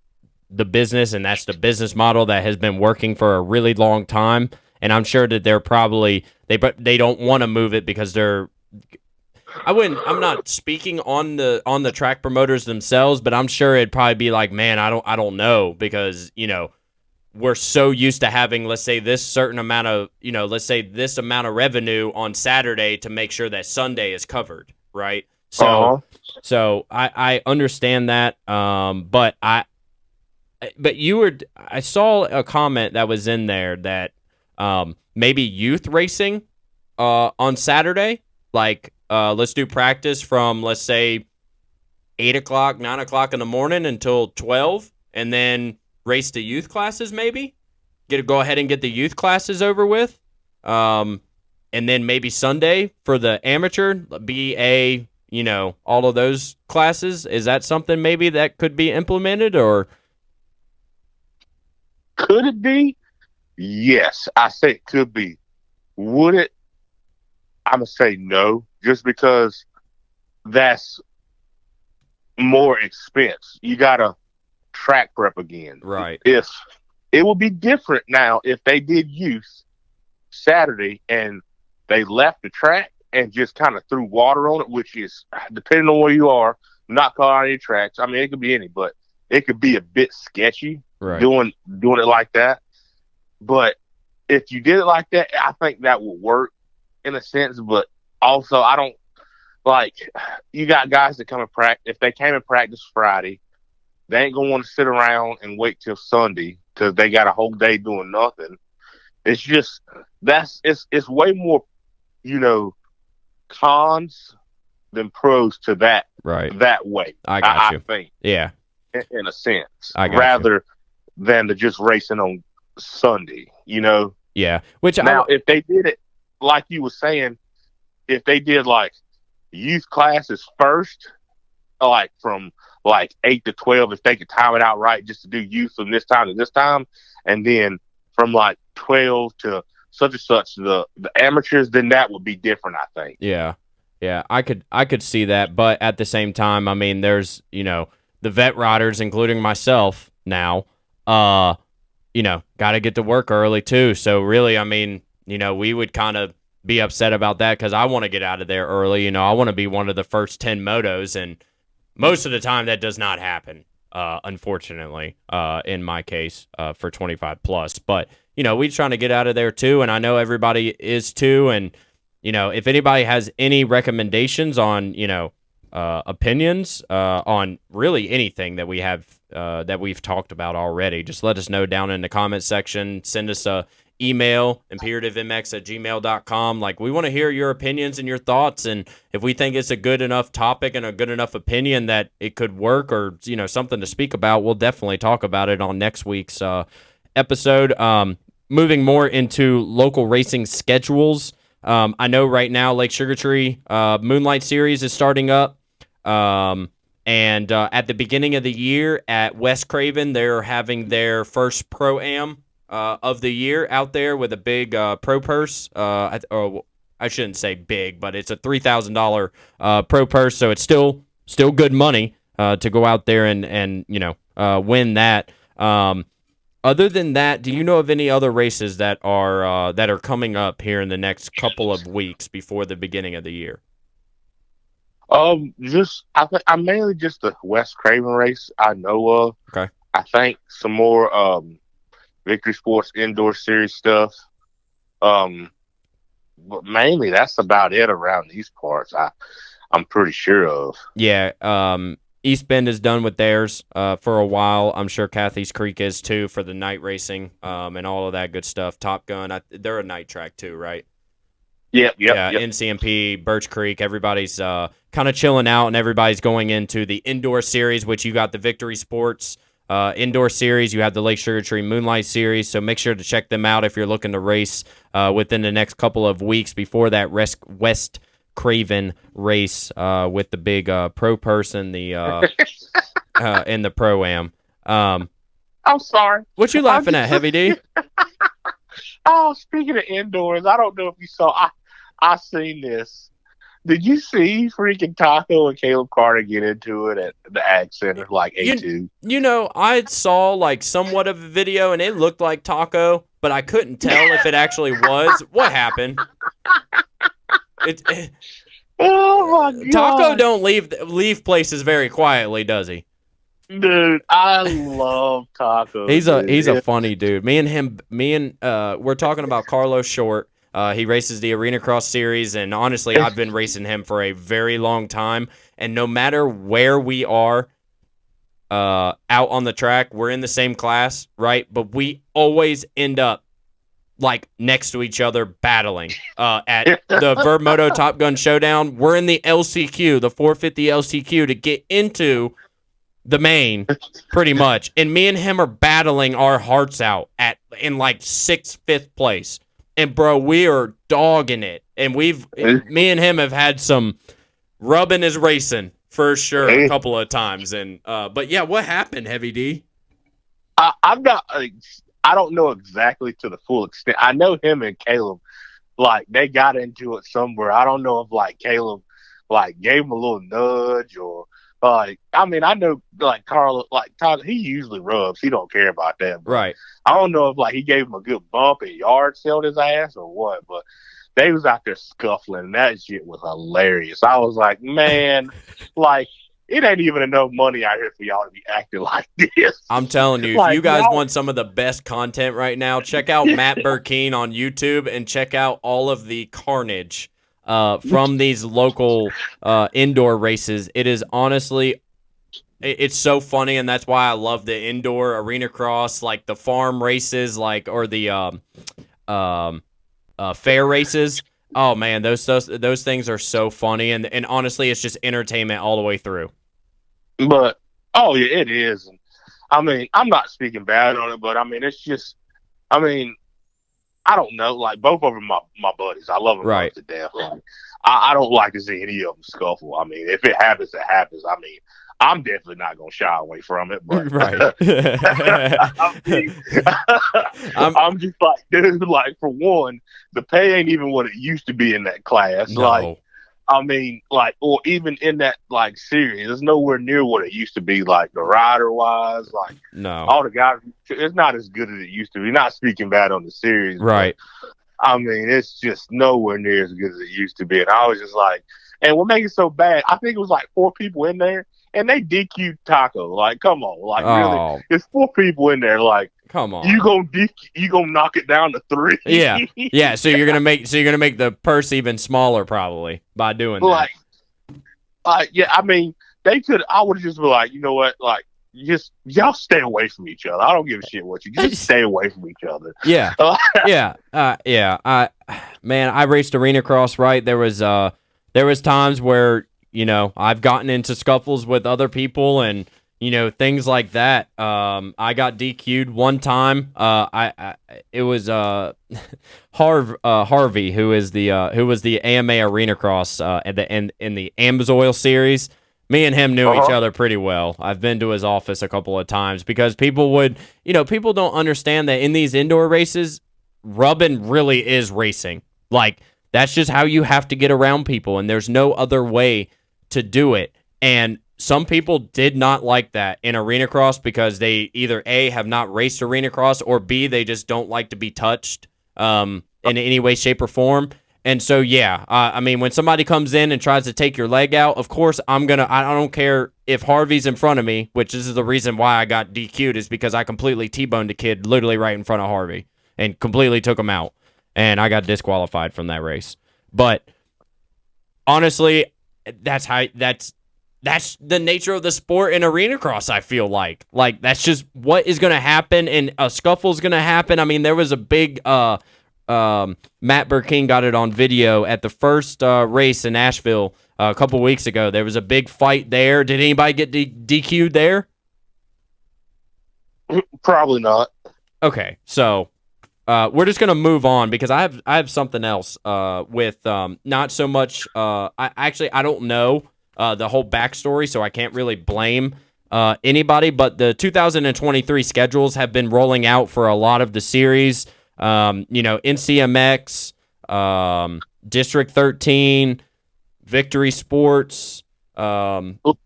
the business, and that's the business model that has been working for a really long time. And I'm sure that they're probably they don't want to move it because I'm not speaking on the track promoters themselves, but I'm sure it'd probably be like, man, I don't know, because we're so used to having, let's say, this certain amount of this amount of revenue on Saturday to make sure that Sunday is covered, right? So I understand that, but I saw a comment that was in there that maybe youth racing on Saturday, like let's do practice from, let's say, 8 o'clock, 9 o'clock in the morning until 12, and then race the youth classes maybe. Go ahead and get the youth classes over with. And then maybe Sunday for the amateur, BA, all of those classes. Is that something maybe that could be implemented, or? Could it be? Yes, I say it could be. Would it? I'm going to say no, just because that's more expense. You got to track prep again. Right. If it would be different now if they did youth Saturday and they left the track and just kind of threw water on it, which is, depending on where you are, not calling any tracks. I mean, it could be any, but it could be a bit sketchy doing it like that. But if you did it like that, I think that would work in a sense. But also, I don't like, you got guys that come and practice. If they came and practice Friday, they ain't gonna want to sit around and wait till Sunday because they got a whole day doing nothing. It's just it's way more, cons than pros to that that way. I think. Yeah. In a sense, rather than to just racing on Sunday, Yeah. Which now, if they did it like you were saying, if they did like youth classes first, like from like 8 to 12, if they could time it out right, just to do youth from this time to this time, and then from like 12 to such and such the amateurs, then that would be different, I think. Yeah. I could see that, but at the same time, I mean, there's the vet riders, including myself now, got to get to work early too. So really, I mean, we would kind of be upset about that because I want to get out of there early. I want to be one of the first 10 motos, and most of the time that does not happen, unfortunately, in my case, for 25 plus. But, we're trying to get out of there too, and I know everybody is too. And, if anybody has any recommendations on, opinions on really anything that we have that we've talked about already, just let us know down in the comment section. Send us a email, imperativemx@gmail.com. Like, we want to hear your opinions and your thoughts, and if we think it's a good enough topic and a good enough opinion that it could work, or something to speak about, we'll definitely talk about it on next week's episode. Moving more into local racing schedules, I know right now Lake Sugar Tree Moonlight Series is starting up. And at the beginning of the year at West Craven, they're having their first Pro-Am of the year out there with a big pro purse. I shouldn't say big, but it's a $3,000 pro purse, so it's still good money to go out there and win that. Other than that, do you know of any other races that are coming up here in the next couple of weeks before the beginning of the year? I'm mainly just the West Craven race I know of. Okay. I think some more Victory Sports Indoor Series stuff. but mainly that's about it around these parts. I'm pretty sure of. Yeah, East Bend is done with theirs for a while. I'm sure Cathy's Creek is too for the night racing and all of that good stuff. Top Gun, they're a night track too, right? Yep. NCMP, Birch Creek, everybody's kind of chilling out, and everybody's going into the indoor series, which you got the Victory Sports indoor series. You have the Lake Sugar Tree Moonlight series, so make sure to check them out if you're looking to race within the next couple of weeks before that West Craven race with the big pro person, the in the Pro-Am. I'm sorry. What you laughing at, Heavy D? Oh, speaking of indoors, I don't know if you saw. I seen this. Did you see freaking Taco and Caleb Carter get into it at the Ag Center, like A2? You know, I saw like somewhat of a video, and it looked like Taco, but I couldn't tell if it actually was. What happened? Oh my God! Taco don't leave places very quietly, does he? Dude, I love Taco. He's a funny dude. Me and we're talking about Carlos Short. He races the Arena Cross Series, and honestly, I've been racing him for a very long time. And no matter where we are out on the track, we're in the same class, right? But we always end up like next to each other battling at the Verb Moto Top Gun Showdown. We're in the LCQ, the 450 LCQ, to get into the main, pretty much. And me and him are battling our hearts out in like 6th, 5th place. And bro, we are dogging it. And me and him have had some rubbing his racing for sure a couple of times. And but yeah, what happened, Heavy D? I don't know exactly to the full extent. I know him and Caleb, like, they got into it somewhere. I don't know if, like, Caleb, like, gave him a little nudge or, like, I mean, I know, like, Carl, like, Todd, he usually rubs. He don't care about that. Right. I don't know if, like, he gave him a good bump and yard sailed his ass or what, but they was out there scuffling, and that shit was hilarious. I was like, man, like, it ain't even enough money out here for y'all to be acting like this. I'm telling you, if you guys want some of the best content right now, check out Matt Burkeen on YouTube and check out all of the carnage from these local indoor races. It is honestly, it's so funny, and that's why I love the indoor arena cross, like the farm races, like or the fair races. Oh man, those things are so funny, and honestly, it's just entertainment all the way through. But oh yeah, it is. I mean, I'm not speaking bad on it, but I mean, it's just, I mean, I don't know. Like, both of them, my buddies. I love them both to death. Like, I don't like to see any of them scuffle. I mean, if it happens, it happens. I mean, I'm definitely not gonna shy away from it. But right. I'm just like, dude. Like, for one, the pay ain't even what it used to be in that class. No. Like, I mean, like, or even in that, like, series, it's nowhere near what it used to be, like, the rider-wise, like, no. all the guys, it's not as good as it used to be. Not speaking bad on the series. Right. But, I mean, it's just nowhere near as good as it used to be. And I was just like, and what makes it so bad, I think it was, like, 4 people in there, and they DQ'd Taco. Like, come on. Like, really, there's 4 people in there, like, come on. You gonna knock it down to 3. Yeah. Yeah, so you're gonna make the purse even smaller probably by doing that. Like yeah, I mean, I would just be like, you know what, like, just y'all stay away from each other. I don't give a shit what you just stay away from each other. Yeah. Yeah. Man, I raced arena cross, right? There was times where, you know, I've gotten into scuffles with other people and, you know, things like that. I got DQ'd one time. It was Harvey, who was the AMA Arena Cross in the Amsoil series. Me and him knew each other pretty well. I've been to his office a couple of times because people don't understand that in these indoor races, rubbing really is racing. Like, that's just how you have to get around people, and there's no other way to do it. And some people did not like that in arena cross because they either A, have not raced arena cross, or B, they just don't like to be touched in any way, shape, or form. And so, yeah, I mean, when somebody comes in and tries to take your leg out, of course, I don't care if Harvey's in front of me, which this is the reason why I got DQ'd, is because I completely T-boned a kid literally right in front of Harvey and completely took him out. and I got disqualified from that race. But honestly, that's the nature of the sport in arena cross, I feel like. Like, that's just what is going to happen, and a scuffle is going to happen. I mean, there was a big Matt Burking got it on video at the first race in Nashville a couple weeks ago. There was a big fight there. Did anybody get DQ'd there? Probably not. Okay, so we're just gonna move on because I have something else with not so much. I don't know the whole backstory, so I can't really blame anybody. But the 2023 schedules have been rolling out for a lot of the series. NCMX, District 13, Victory Sports. Look,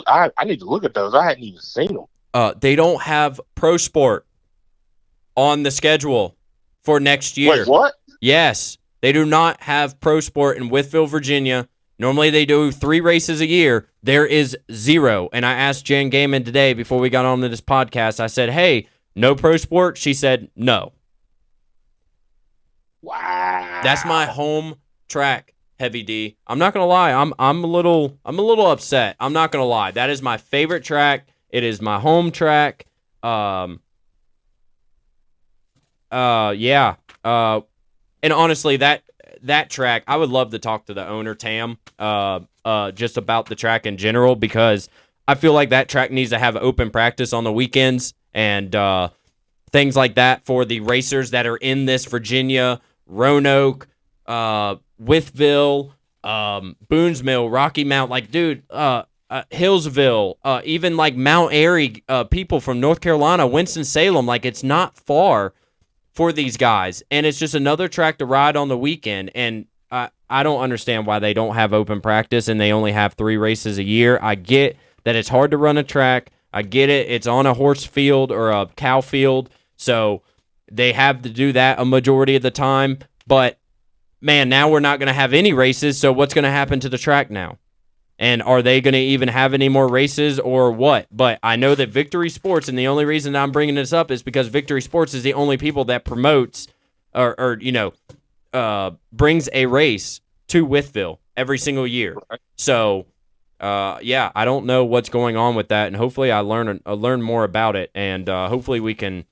I need to look at those. I hadn't even seen them. They don't have Pro Sport on the schedule for next year. Wait, what? Yes, they do not have Pro Sport in Wytheville, Virginia. Normally they do 3 races a year. There is 0. And I asked Jen Gaiman today before we got on to this podcast, I said, hey, no Pro Sport? She said, no. Wow. That's my home track, Heavy D. I'm not gonna lie. I'm a little upset. I'm not gonna lie. That is my favorite track. It is my home track. Yeah. And honestly, that track, I would love to talk to the owner, Tam, just about the track in general, because I feel like that track needs to have open practice on the weekends and things like that for the racers that are in this Virginia, Roanoke, Wytheville, Boonesmill, Rocky Mount, like, dude, Hillsville, even like Mount Airy, people from North Carolina, Winston-Salem, like, it's not far for these guys, and it's just another track to ride on the weekend, and I don't understand why they don't have open practice and they only have 3 races a year. I get that it's hard to run a track. I get it. It's on a horse field or a cow field, so they have to do that a majority of the time, but man, now we're not going to have any races, so what's going to happen to the track now? And are they going to even have any more races or what? But I know that Victory Sports, and the only reason I'm bringing this up is because Victory Sports is the only people that promotes or brings a race to Wytheville every single year. So, yeah, I don't know what's going on with that, and hopefully I learn more about it, and hopefully we can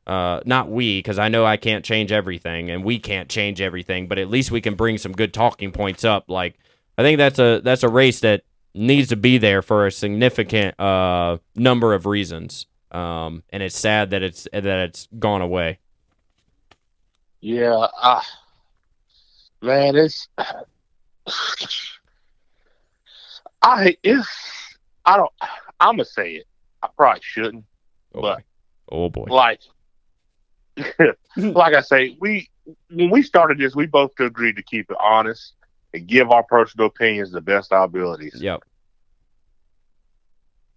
not we, because I know I can't change everything, and we can't change everything, but at least we can bring some good talking points up. Like, I think that's a race that needs to be there for a significant number of reasons, and it's sad that it's gone away. Yeah, man, I'm gonna say it. I probably shouldn't, but boy, like I say, when we started this, we both agreed to keep it honest and give our personal opinions the best of our abilities. Yep.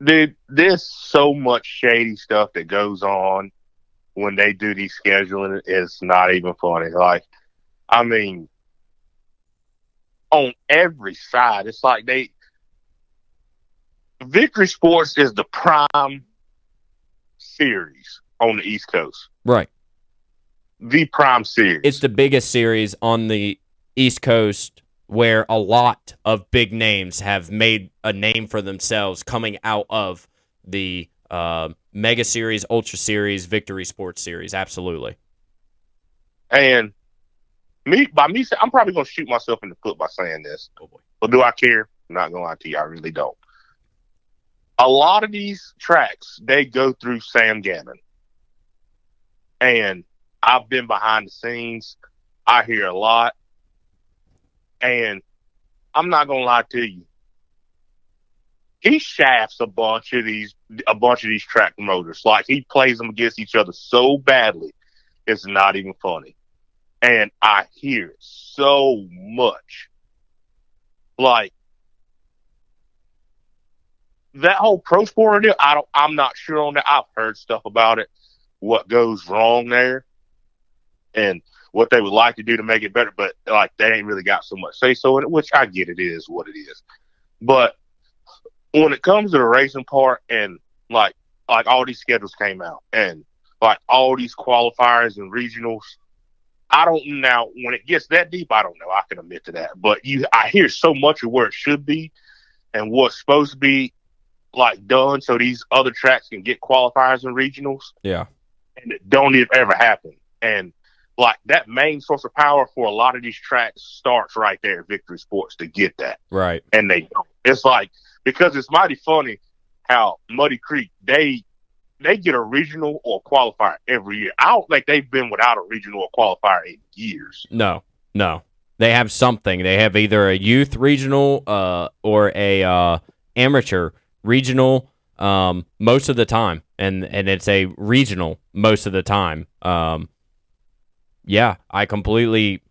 Dude, there's so much shady stuff that goes on when they do these scheduling. It's not even funny. Like, I mean, on every side, it's like Victory Sports is the prime series on the East Coast. Right. The prime series. It's the biggest series on the East Coast, where a lot of big names have made a name for themselves coming out of the Mega Series, Ultra Series, Victory Sports Series. Absolutely. And I'm probably going to shoot myself in the foot by saying this. Oh boy. But do I care? I'm not going to lie to you. I really don't. A lot of these tracks, they go through Sam Gannon. And I've been behind the scenes. I hear a lot. And I'm not gonna lie to you. He shafts a bunch of these track promoters. Like, he plays them against each other so badly, it's not even funny. And I hear it so much. Like, that whole pro sport deal, I'm not sure on that. I've heard stuff about it, what goes wrong there, and what they would like to do to make it better, but like, they ain't really got so much say so in it, which I get, it is what it is. But when it comes to the racing part, and like all these schedules came out, and like all these qualifiers and regionals, I don't now when it gets that deep. I don't know. I can admit to that, but I hear so much of where it should be and what's supposed to be like done, so these other tracks can get qualifiers and regionals. Yeah, and it don't even ever happen. And like that main source of power for a lot of these tracks starts right there at Victory Sports to get that. right. And they don't. It's like because it's mighty funny how Muddy Creek they get a regional or qualifier every year. I don't think they've been without a regional or qualifier in years. No. They have something. They have either a youth regional or a amateur regional most of the time, and it's a regional most of the time. Yeah, I completely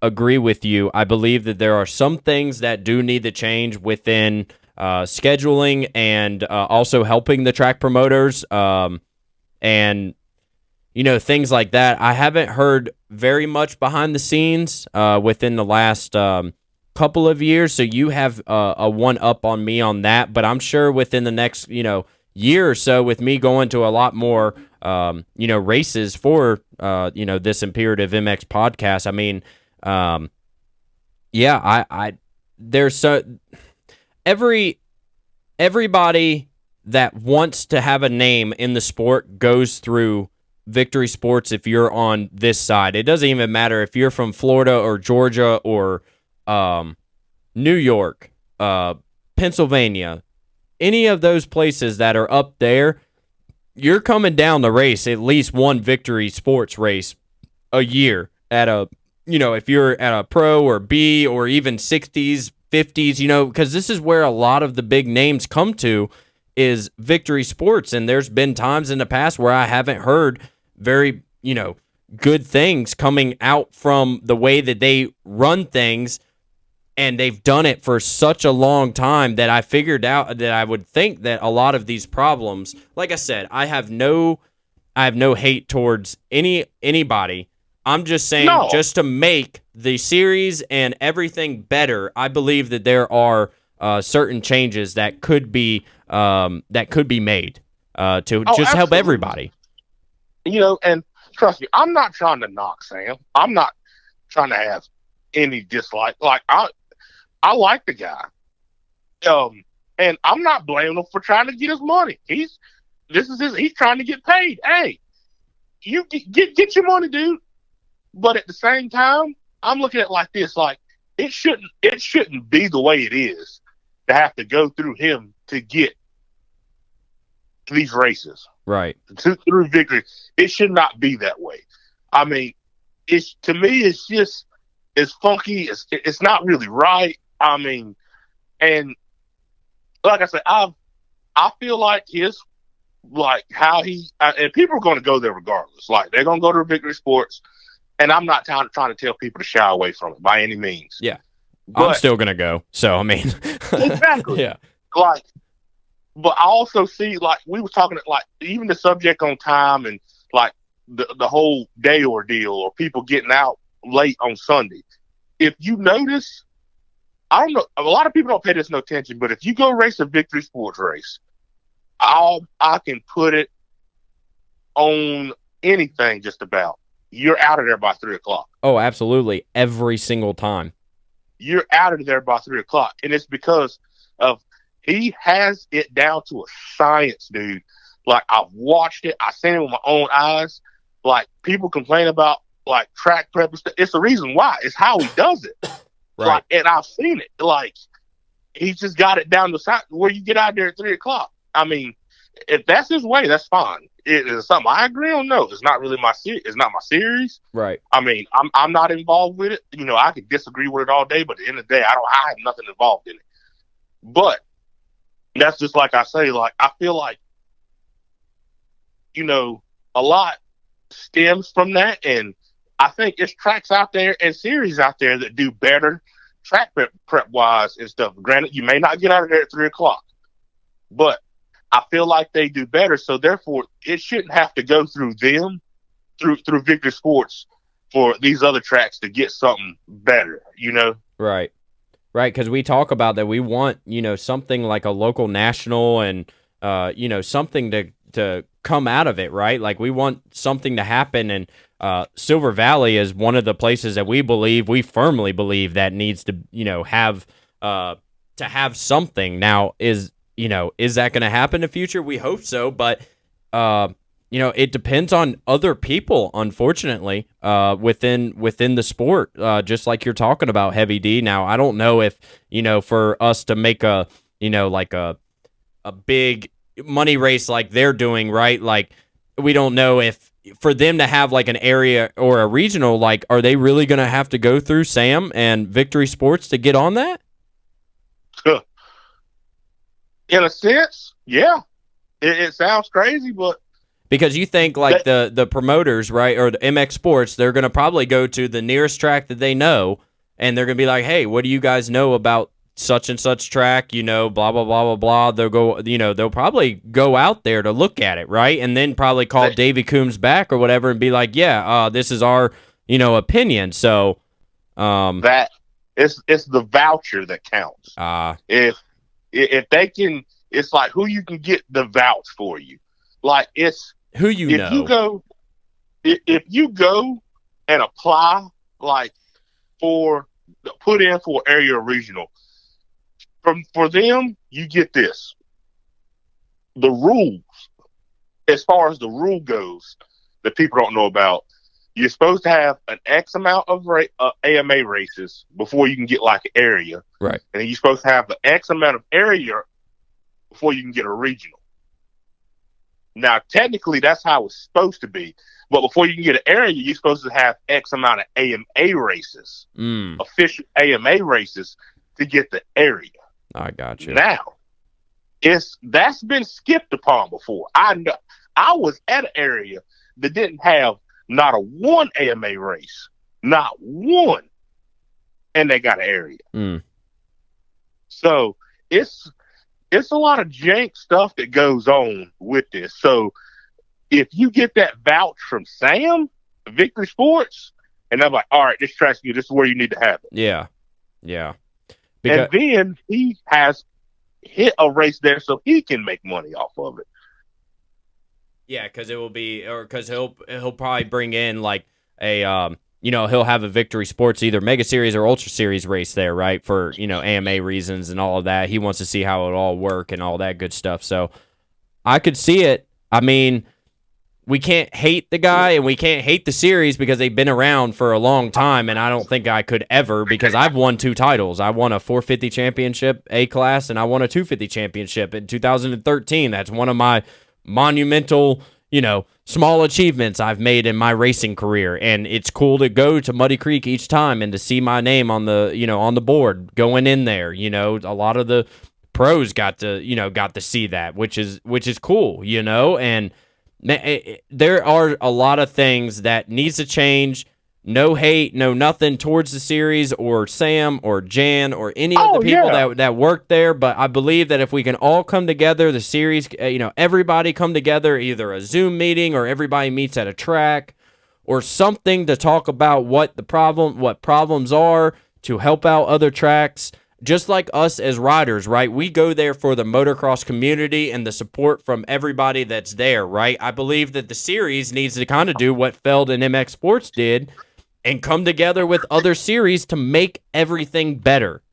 agree with you. I believe that there are some things that do need to change within scheduling and also helping the track promoters and things like that. I haven't heard very much behind the scenes within the last couple of years, so you have a one up on me on that, but I'm sure within the next year or so, with me going to a lot more races for this Imperative MX podcast, I mean I there's so everybody that wants to have a name in the sport goes through Victory Sports. If you're on this side, it doesn't even matter if you're from Florida or Georgia or New York, Pennsylvania, any of those places that are up there, you're coming down the race at least one Victory Sports race a year at a, if you're at a pro or B or even 60s, 50s, because this is where a lot of the big names come to is Victory Sports. And there's been times in the past where I haven't heard very, good things coming out from the way that they run things. And they've done it for such a long time that I figured out that I would think that a lot of these problems, like I said, I have no hate towards anybody. I'm just saying, just to make the series and everything better, I believe that there are certain changes that could be made to just help everybody. And trust me, I'm not trying to knock Sam. I'm not trying to have any dislike. Like I like the guy, and I'm not blaming him for trying to get his money. He's trying to get paid. Hey, you get your money, dude. But at the same time, I'm looking at it like this: like it shouldn't be the way it is to have to go through him to get these races, right? Through victory, it should not be that way. I mean, to me, it's funky. It's not really right. I mean, and like I said, I feel like how he and people are going to go there regardless. Like they're going to go to Victory Sports, and I'm not trying to tell people to shy away from it by any means. Yeah, but I'm still going to go. So I mean, exactly. Yeah. But I also see we were talking even the subject on time and the whole day ordeal or people getting out late on Sunday. If you notice, I don't know, a lot of people don't pay this no attention, but if you go race a Victory Sports race, I can put it on anything just about. You're out of there by 3:00. Oh, absolutely. Every single time. You're out of there by 3:00. And it's because of he has it down to a science, dude. Like I've watched it. I've seen it with my own eyes. Like people complain about track prep and stuff. It's the reason why. It's how he does it. Right. And I've seen it. He's just got it down to side where you get out there at 3:00. I mean, if that's his way, that's fine. It is something I agree on. No, it's not really it's not my series. Right. I mean, I'm not involved with it. I could disagree with it all day, but at the end of the day, I have nothing involved in it. But that's just like I say. I feel like a lot stems from that, and I think it's tracks out there and series out there that do better track prep wise and stuff. Granted, you may not get out of there at 3:00, but I feel like they do better. So therefore, it shouldn't have to go through them, through Victory Sports, for these other tracks to get something better. Right. Right, because we talk about that we want, something like a local national and, something to to come out of it, right? Like we want something to happen, and Silver Valley is one of the places that we firmly believe that needs to, have something. Now, is that going to happen in the future? We hope so, but it depends on other people, unfortunately, within the sport, just like you're talking about, Heavy D. Now, I don't know if, for us to make a big money race like they're doing, right? Like, we don't know if for them to have like an area or a regional, like, are they really going to have to go through Sam and Victory Sports to get on that? In a sense, yeah. It sounds crazy, but because you think like the promoters, right, or the MX Sports, they're going to probably go to the nearest track that they know, and they're going to be like, hey, what do you guys know about such and such track, blah, blah, blah, blah, blah. They'll go, they'll probably go out there to look at it, right? And then probably call Davey Coombs back or whatever and be like, yeah, this is our, opinion. So that it's the voucher that counts. If they can, it's like who you can get the vouch for you. Like it's who know. If you go and apply like put in for area regional, for them, you get this. The rules, as far as the rule goes, that people don't know about, you're supposed to have an X amount of AMA races before you can get like an area. Right. And you're supposed to have the X amount of area before you can get a regional. Now, technically, that's how it's supposed to be. But before you can get an area, you're supposed to have X amount of AMA races, official AMA races, to get the area. I got you. Now, that's been skipped upon before. I know I was at an area that didn't have not a one AMA race, not one, and they got an area. So it's a lot of jank stuff that goes on with this. So if you get that vouch from Sam, Victory Sports, and I'm like, all right, this track's you. This is where you need to have it. Yeah. And then he has hit a race there so he can make money off of it. Yeah, because it will be, or because he'll probably bring in like a, he'll have a Victory Sports either Mega Series or Ultra Series race there, right? For, AMA reasons and all of that. He wants to see how it all work and all that good stuff. So I could see it. I mean, we can't hate the guy and we can't hate the series because they've been around for a long time, and I don't think I could ever, because I've won 2 titles. I won a 450 championship A-class, and I won a 250 championship in 2013. That's one of my monumental, small achievements I've made in my racing career, and it's cool to go to Muddy Creek each time and to see my name on the, on the board going in there. A lot of the pros got to see that, which is cool, and there are a lot of things that needs to change. No hate, no nothing towards the series or Sam or Jan or any of the people that work there, but I believe that if we can all come together, the series, everybody come together, either a Zoom meeting or everybody meets at a track or something to talk about what problems are to help out other tracks. Just like us as riders, right? We go there for the motocross community and the support from everybody that's there, right? I believe that the series needs to kind of do what Feld and MX Sports did and come together with other series to make everything better.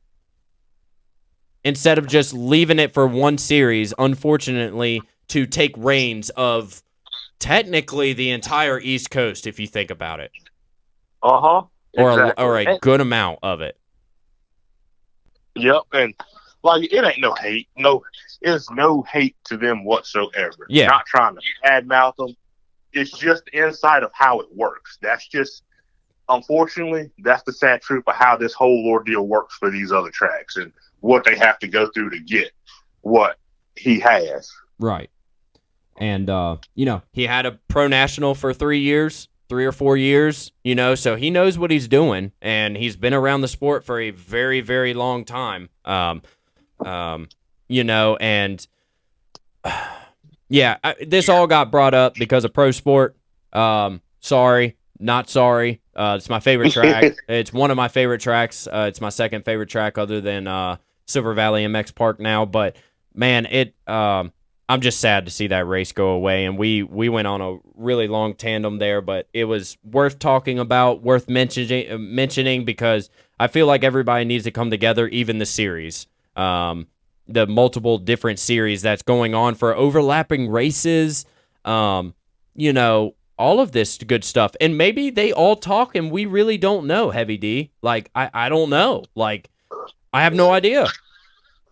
Instead of just leaving it for one series, unfortunately, to take reins of technically the entire East Coast, if you think about it. Exactly. Or a good amount of it. Yep, and like it ain't no hate. There's no hate to them whatsoever. Yeah. Not trying to badmouth them. It's just the inside of how it works. That's just, unfortunately, that's the sad truth of how this whole ordeal works for these other tracks and what they have to go through to get what he has. Right. And, he had a pro national for 3 or 4 years, so he knows what he's doing, and he's been around the sport for a very, very long time. And this all got brought up because of pro sport. Sorry, not sorry. It's my favorite track. It's one of my favorite tracks. It's my second favorite track other than Silver Valley MX Park now, but man, I'm just sad to see that race go away. And we went on a really long tandem there, but it was worth talking about, worth mentioning because I feel like everybody needs to come together, even the series. The multiple different series that's going on for overlapping races, you know, all of this good stuff. And maybe they all talk and we really don't know, Heavy D. Like, I don't know. Like, I have no idea.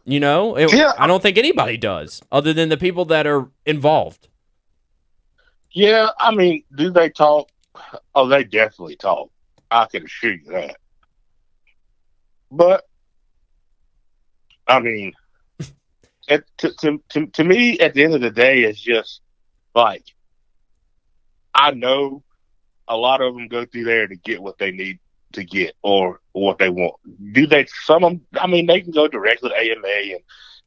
You know, I don't think anybody does other than the people that are involved. Yeah, I mean, do they talk? Oh, they definitely talk. I can assure you that. But, I mean, to me, at the end of the day, it's just like, I know a lot of them go through there to get what they need to get or what they want. Do they? Some of them, I mean, they can go directly to AMA and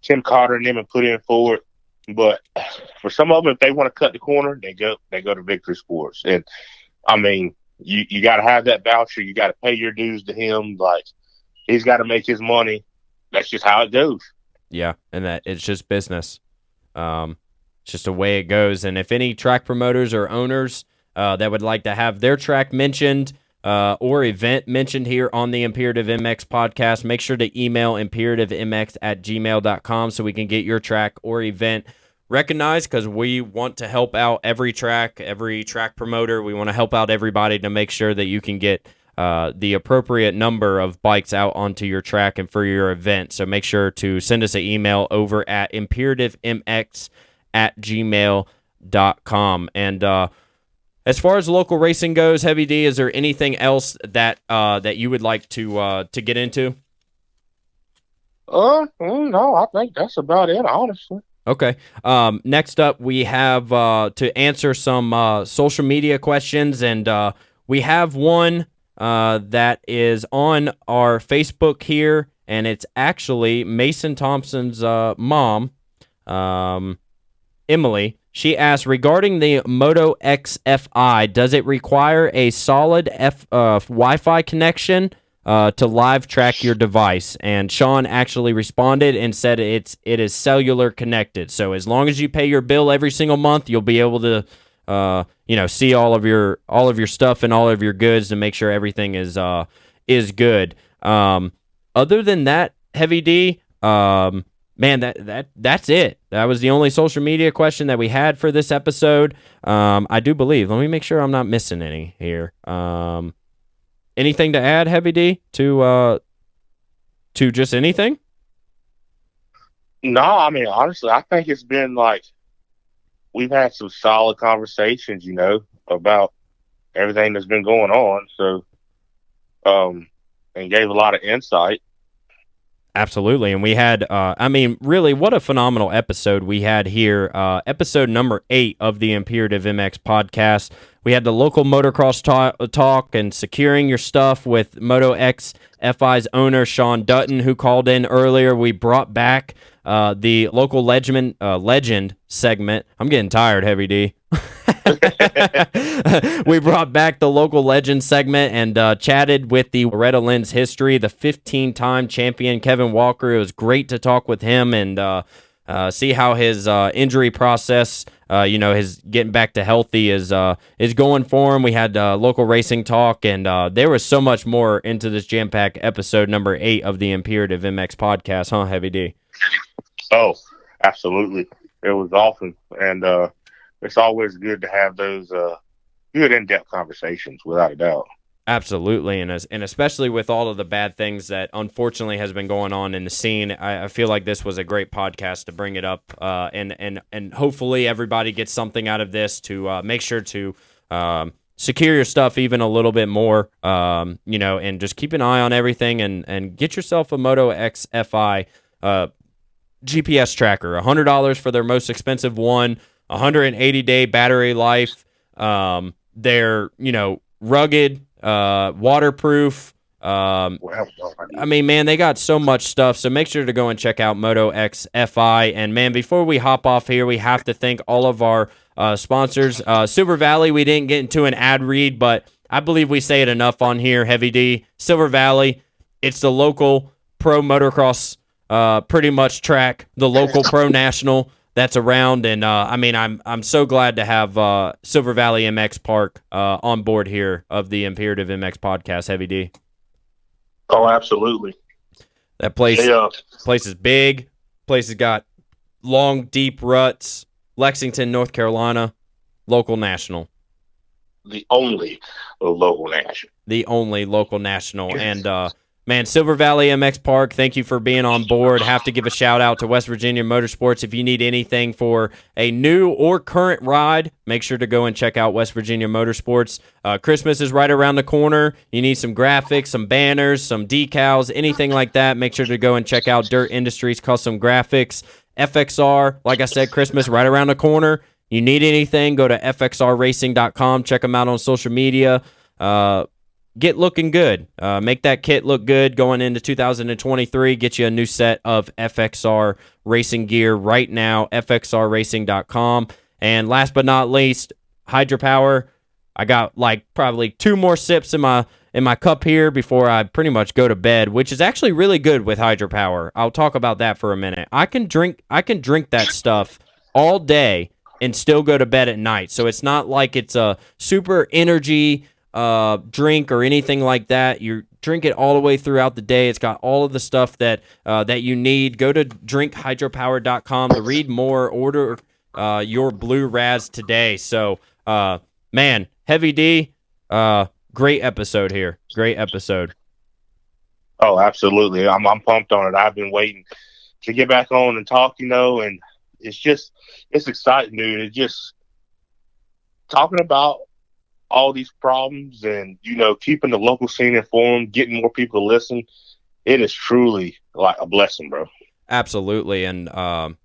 Tim Carter and them and put in for it. But for some of them, if they want to cut the corner, they go to Victory Sports. And I mean, you got to have that voucher. You got to pay your dues to him. Like, he's got to make his money. That's just how it goes. Yeah, and that it's just business. It's just the way it goes. And if any track promoters or owners that would like to have their track mentioned or event mentioned here on the Imperative MX podcast, make sure to email imperativemx@gmail.com so we can get your track or event recognized, because we want to help out every track promoter. We want to help out everybody to make sure that you can get the appropriate number of bikes out onto your track and for your event. So make sure to send us an email over at imperativemx@gmail.com. And as far as local racing goes, Heavy D, is there anything else that you would like to get into? No, I think that's about it, honestly. Okay. Next up, we have to answer some social media questions, and we have one that is on our Facebook here, and it's actually Mason Thompson's mom, Emily. She asked, regarding the MotoX-FI, does it require a solid Wi-Fi connection to live track your device? And Shawn actually responded and said it is cellular connected. So as long as you pay your bill every single month, you'll be able to see all of your stuff and all of your goods to make sure everything is good. Other than that, Heavy D, man, that's it. That was the only social media question that we had for this episode. I do believe. Let me make sure I'm not missing any here. Anything to add, Heavy D, to just anything? No, I mean, honestly, I think it's been like we've had some solid conversations, about everything that's been going on. So, and gave a lot of insight. Absolutely. And we had, really, what a phenomenal episode we had here. Episode number 8 of the Imperative MX podcast. We had the local motocross talk and securing your stuff with MotoX-FI's owner, Shawn Dutton, who called in earlier. We brought back the local legend segment. I'm getting tired, Heavy D. We brought back the local legend segment and chatted with the Loretta Lynn's history, the 15-time champion Kevin Walker. It was great to talk with him and see how his injury process, his getting back to healthy is going for him. We had local racing talk, and there was so much more into this jam-packed episode number 8 of the Imperative MX podcast, huh, Heavy D? Oh, absolutely. It was awesome, and it's always good to have those good in-depth conversations, without a doubt. Absolutely, and especially with all of the bad things that unfortunately has been going on in the scene, I feel like this was a great podcast to bring it up, and hopefully everybody gets something out of this to make sure to secure your stuff even a little bit more, and just keep an eye on everything and get yourself a MotoX-FI GPS tracker. $100 for their most expensive one, 180-day battery life. They're rugged. Waterproof. Man, they got so much stuff. So make sure to go and check out MotoX-FI. And man, before we hop off here, we have to thank all of our sponsors. Silver Valley, we didn't get into an ad read, but I believe we say it enough on here. Heavy D, Silver Valley. It's the local pro motocross, pretty much track, the local pro national. that's around. And I mean, I'm so glad to have Silver Valley MX Park on board here of the Imperative MX podcast. Heavy D. Oh, absolutely. That place is big. Place has got long, deep ruts. Lexington, North Carolina, local national. The only local national. The only local national. And man, Silver Valley MX Park, thank you for being on board. Have to give a shout out to West Virginia Motorsports. If you need anything for a new or current ride, make sure to go and check out West Virginia Motorsports. Christmas is right around the corner. You need some graphics, some banners, some decals, anything like that. Make sure to go and check out Dirt Industries Custom Graphics. FXR, like I said, Christmas right around the corner. You need anything, go to fxrracing.com. Check them out on social media. Get looking good. Make that kit look good going into 2023. Get you a new set of FXR racing gear right now, fxrracing.com. And last but not least, hydropower. I got like probably 2 more sips in my cup here before I pretty much go to bed, which is actually really good with hydropower. I'll talk about that for a minute. I can drink that stuff all day and still go to bed at night. So it's not like it's a super energy drink or anything like that. You drink it all the way throughout the day. It's got all of the stuff that you need. Go to drinkhydropower.com to read more. Order your Blue Raz today. So, man, Heavy D, great episode here. Great episode. Oh, absolutely. I'm pumped on it. I've been waiting to get back on and talk, and it's exciting, dude. It's just talking about all these problems and, keeping the local scene informed, getting more people to listen. It is truly like a blessing, bro. Absolutely. And, I'm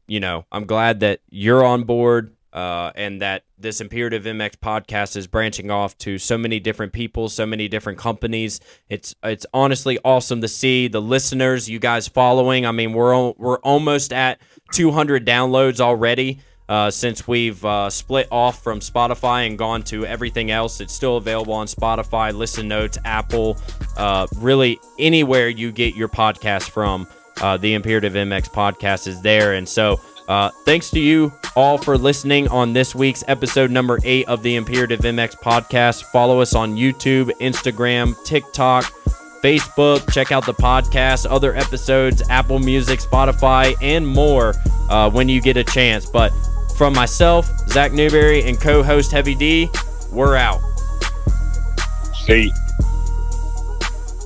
glad that you're on board and that this Imperative MX podcast is branching off to so many different people, so many different companies. It's honestly awesome to see the listeners, you guys following. I mean, we're almost at 200 downloads already. Since we've split off from Spotify and gone to everything else. It's still available on Spotify, Listen Notes, Apple, really anywhere you get your podcast from. The Imperative MX podcast is there. And so thanks to you all for listening on this week's episode number 8 of the Imperative MX podcast. Follow us on YouTube, Instagram, TikTok, Facebook. Check out the podcast, other episodes, Apple Music, Spotify, and more when you get a chance. But from myself, Zach Newberry, and co-host Heavy D, we're out. See.